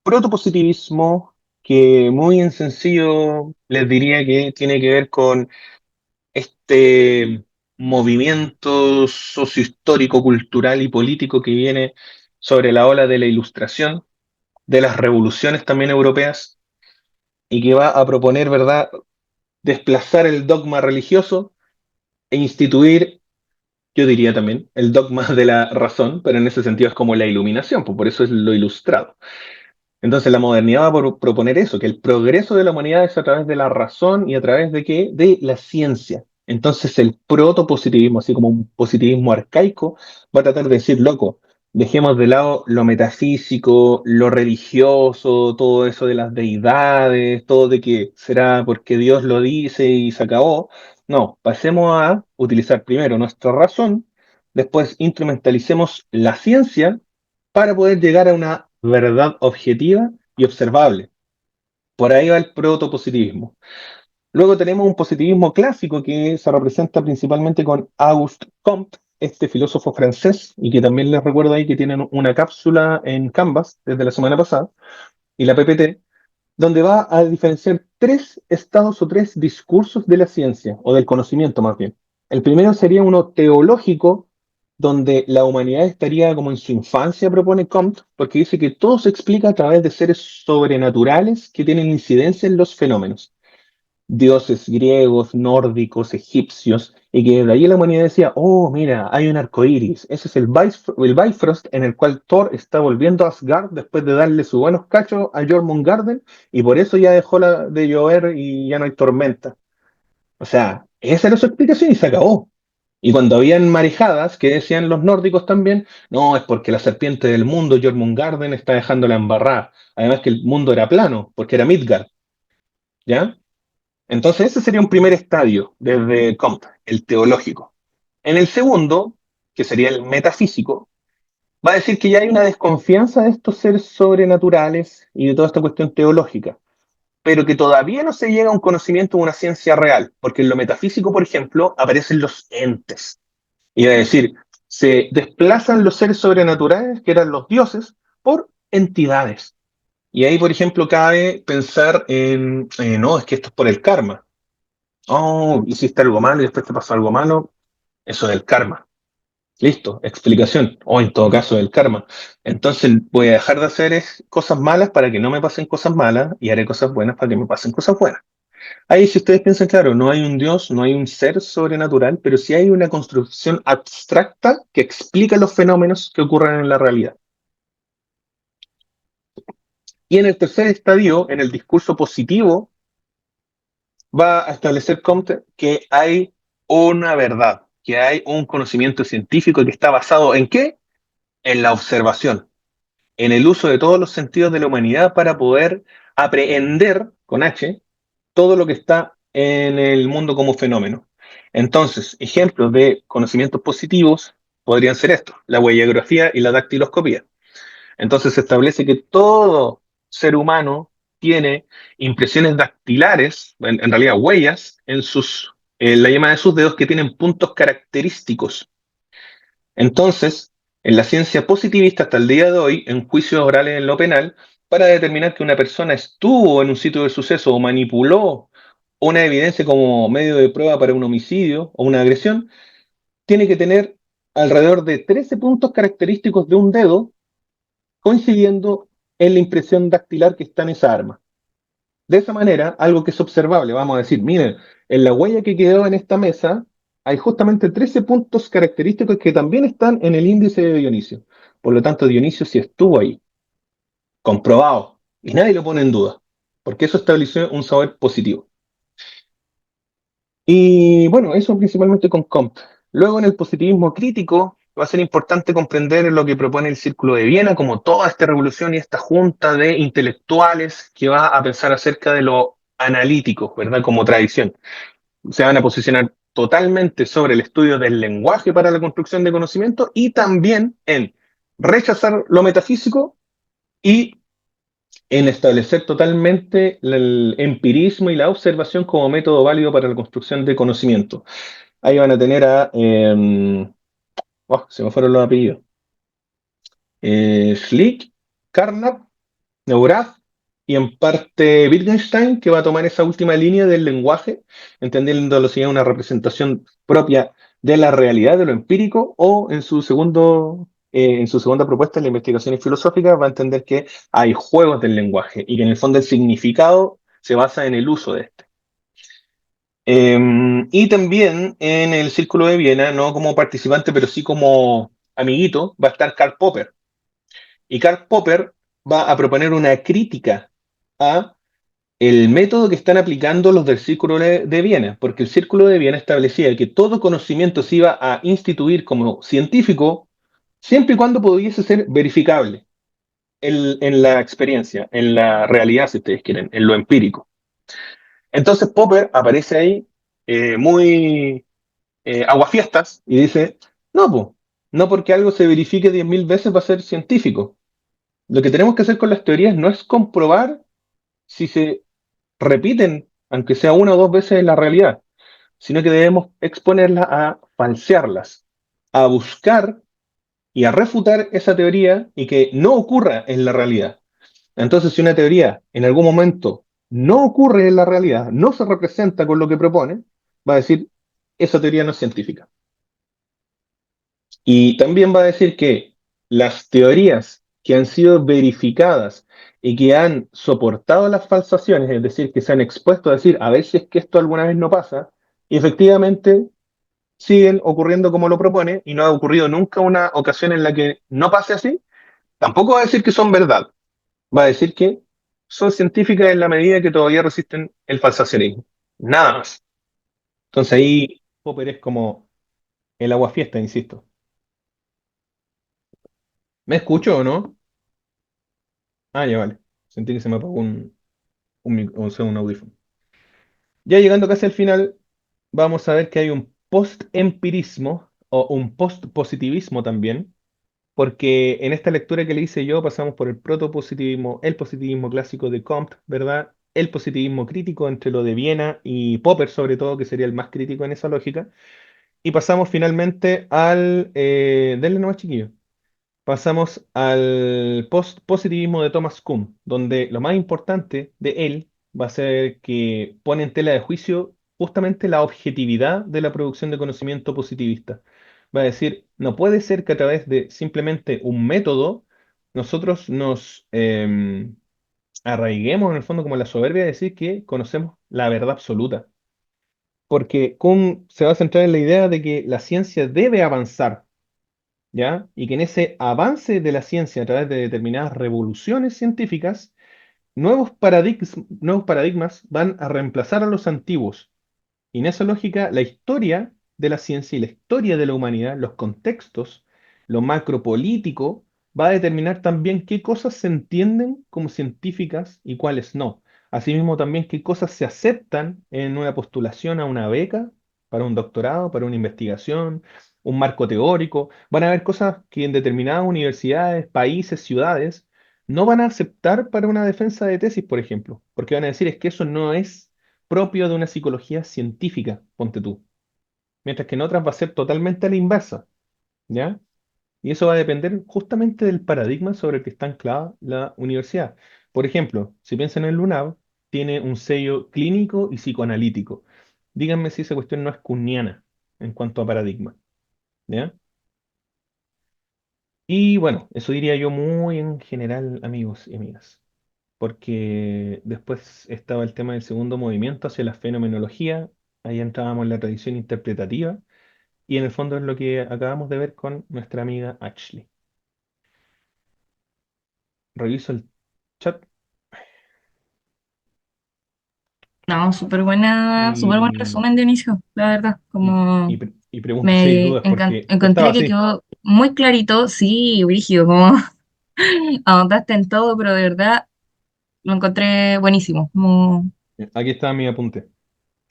protopositivismo, que muy en sencillo les diría que tiene que ver con este movimiento sociohistórico, cultural y político que viene sobre la ola de la Ilustración, de las revoluciones también europeas, y que va a proponer, ¿verdad?, desplazar el dogma religioso e instituir, yo diría también, el dogma de la razón, pero en ese sentido es como la iluminación, pues por eso es lo ilustrado. Entonces la modernidad va a proponer eso, que el progreso de la humanidad es a través de la razón y a través de qué? De la ciencia. Entonces el protopositivismo, así como un positivismo arcaico, va a tratar de decir, loco, dejemos de lado lo metafísico, lo religioso, todo eso de las deidades, todo de que será porque Dios lo dice y se acabó. No, pasemos a utilizar primero nuestra razón, después instrumentalicemos la ciencia para poder llegar a una verdad objetiva y observable. Por ahí va el protopositivismo. Luego tenemos un positivismo clásico que se representa principalmente con Auguste Comte, este filósofo francés, y que también les recuerdo ahí que tienen una cápsula en Canvas desde la semana pasada, y la PPT, donde va a diferenciar tres estados o tres discursos de la ciencia, o del conocimiento más bien. El primero sería uno teológico, donde la humanidad estaría como en su infancia, propone Comte, porque dice que todo se explica a través de seres sobrenaturales que tienen incidencia en los fenómenos. dioses griegos, nórdicos, egipcios, y que de ahí la humanidad decía, oh, mira, hay un arco iris. Ese es el Bifrost en el cual Thor está volviendo a Asgard después de darle sus buenos cachos a Jormungandr, y por eso ya dejó de llover y ya no hay tormenta. O sea, esa era su explicación y se acabó. Y cuando habían marejadas, que decían los nórdicos también, no, es porque la serpiente del mundo, Jormungandr, está dejando la embarrada. Además que el mundo era plano, porque era Midgard, ¿ya? Entonces ese sería un primer estadio desde Comte, el teológico. En el segundo, que sería el metafísico, va a decir que ya hay una desconfianza de estos seres sobrenaturales y de toda esta cuestión teológica, pero que todavía no se llega a un conocimiento de una ciencia real, porque en lo metafísico, por ejemplo, aparecen los entes. Y es decir, se desplazan los seres sobrenaturales, que eran los dioses, por entidades. Y ahí, por ejemplo, cabe pensar no, es que esto es por el karma. Oh, hiciste algo malo y después te pasó algo malo. Eso es el karma. Listo, explicación. O en todo caso, el karma. Entonces voy a dejar de hacer cosas malas para que no me pasen cosas malas y haré cosas buenas para que me pasen cosas buenas. Ahí, si ustedes piensan, claro, no hay un Dios, no hay un ser sobrenatural, pero sí hay una construcción abstracta que explica los fenómenos que ocurren en la realidad. Y en el tercer estadio, en el discurso positivo, va a establecer Comte que hay una verdad, que hay un conocimiento científico que está basado ¿en qué? En la observación, en el uso de todos los sentidos de la humanidad para poder aprehender, con H, todo lo que está en el mundo como fenómeno. Entonces, ejemplos de conocimientos positivos podrían ser estos, la huellografía y la dactiloscopía. Entonces se establece que todo ser humano tiene impresiones dactilares, en realidad huellas, en la yema de sus dedos que tienen puntos característicos. Entonces, en la ciencia positivista hasta el día de hoy, en juicios orales en lo penal, para determinar que una persona estuvo en un sitio de suceso o manipuló una evidencia como medio de prueba para un homicidio o una agresión, tiene que tener alrededor de 13 puntos característicos de un dedo coincidiendo en la impresión dactilar que está en esa arma. De esa manera, algo que es observable, vamos a decir, miren, en la huella que quedó en esta mesa hay justamente 13 puntos característicos que también están en el índice de Dionisio. Por lo tanto, Dionisio sí estuvo ahí, comprobado, y nadie lo pone en duda, porque eso estableció un saber positivo. Y bueno, eso principalmente con Comte. Luego en el positivismo crítico va a ser importante comprender lo que propone el Círculo de Viena, como toda esta revolución y esta junta de intelectuales que va a pensar acerca de lo analítico, ¿verdad? Como tradición. Se van a posicionar totalmente sobre el estudio del lenguaje para la construcción de conocimiento y también en rechazar lo metafísico y en establecer totalmente el empirismo y la observación como método válido para la construcción de conocimiento. Ahí van a tener se me fueron los apellidos. Schlick, Carnap, Neurath y en parte Wittgenstein, que va a tomar esa última línea del lenguaje, entendiéndolo si es una representación propia de la realidad, de lo empírico, o en su segunda propuesta, en la investigación filosófica, va a entender que hay juegos del lenguaje y que en el fondo el significado se basa en el uso de este. Y también en el Círculo de Viena, no como participante, pero sí como amiguito, va a estar Karl Popper. Y Karl Popper va a proponer una crítica a el método que están aplicando los del Círculo de Viena, porque el Círculo de Viena establecía que todo conocimiento se iba a instituir como científico siempre y cuando pudiese ser verificable en la experiencia, en la realidad, si ustedes quieren, en lo empírico. Entonces Popper aparece ahí muy aguafiestas y dice, no, po, no porque algo se verifique 10.000 veces va a ser científico. Lo que tenemos que hacer con las teorías no es comprobar si se repiten, aunque sea una o dos veces en la realidad, sino que debemos exponerlas a falsearlas, a buscar y a refutar esa teoría y que no ocurra en la realidad. Entonces, si una teoría en algún momento no ocurre en la realidad, no se representa con lo que propone, va a decir, esa teoría no es científica. Y también va a decir que las teorías que han sido verificadas y que han soportado las falsaciones, es decir, que se han expuesto a decir, a ver si es que esto alguna vez no pasa, y efectivamente siguen ocurriendo como lo propone, y no ha ocurrido nunca una ocasión en la que no pase así, tampoco va a decir que son verdad, va a decir que son científicas en la medida que todavía resisten el falsacionismo. Nada más. Entonces ahí Popper es como el agua fiesta, insisto. ¿Me escucho o no? Ah, ya vale. Sentí que se me apagó o sea, un audífono. Ya llegando casi al final, vamos a ver que hay un post-empirismo o un post-positivismo también, porque en esta lectura que le hice yo pasamos por el protopositivismo, el positivismo clásico de Comte, ¿verdad? El positivismo crítico entre lo de Viena y Popper, sobre todo, que sería el más crítico en esa lógica, y pasamos finalmente al... denle nomás, chiquillo. Pasamos al post-positivismo de Thomas Kuhn, donde lo más importante de él va a ser que pone en tela de juicio justamente la objetividad de la producción de conocimiento positivista. Va a decir, no puede ser que a través de simplemente un método nosotros nos arraiguemos en el fondo como la soberbia de decir que conocemos la verdad absoluta. Porque Kuhn se va a centrar en la idea de que la ciencia debe avanzar, ¿ya? Y que en ese avance de la ciencia a través de determinadas revoluciones científicas, nuevos paradigmas van a reemplazar a los antiguos. Y en esa lógica, la historia de la ciencia y la historia de la humanidad, los contextos, lo macropolítico, va a determinar también qué cosas se entienden como científicas y cuáles no. Asimismo, también qué cosas se aceptan en una postulación a una beca, para un doctorado, para una investigación, un marco teórico. Van a haber cosas que en determinadas universidades, países, ciudades, no van a aceptar para una defensa de tesis, por ejemplo, porque van a decir es que eso no es propio de una psicología científica, ponte tú. Mientras que en otras va a ser totalmente a la inversa, ¿ya? Y eso va a depender justamente del paradigma sobre el que está anclada la universidad. Por ejemplo, si piensan en el LUNAV, tiene un sello clínico y psicoanalítico. Díganme si esa cuestión no es kuhniana en cuanto a paradigma, ¿ya? Y bueno, eso diría yo muy en general, amigos y amigas, porque después estaba el tema del segundo movimiento hacia la fenomenología, ahí entrábamos en la tradición interpretativa, y en el fondo es lo que acabamos de ver con nuestra amiga Ashley. Reviso el chat No, súper buen y, resumen, Dionisio, la verdad. Como y pregunto si hay dudas, porque estaba encontré que así. quedó muy clarito, sí, brígido, como ahondaste en todo, pero de verdad lo encontré buenísimo. Como Aquí está mi apunte.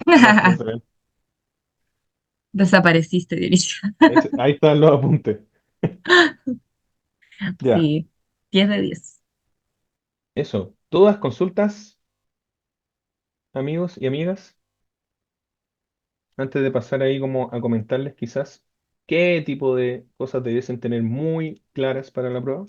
Muestra otra vez. desapareciste, Dionisio. Ahí están los apuntes. Ya, Sí, 10 de 10. eso. Todas consultas, amigos y amigas, antes de pasar ahí como a comentarles quizás qué tipo de cosas debiesen tener muy claras para la prueba.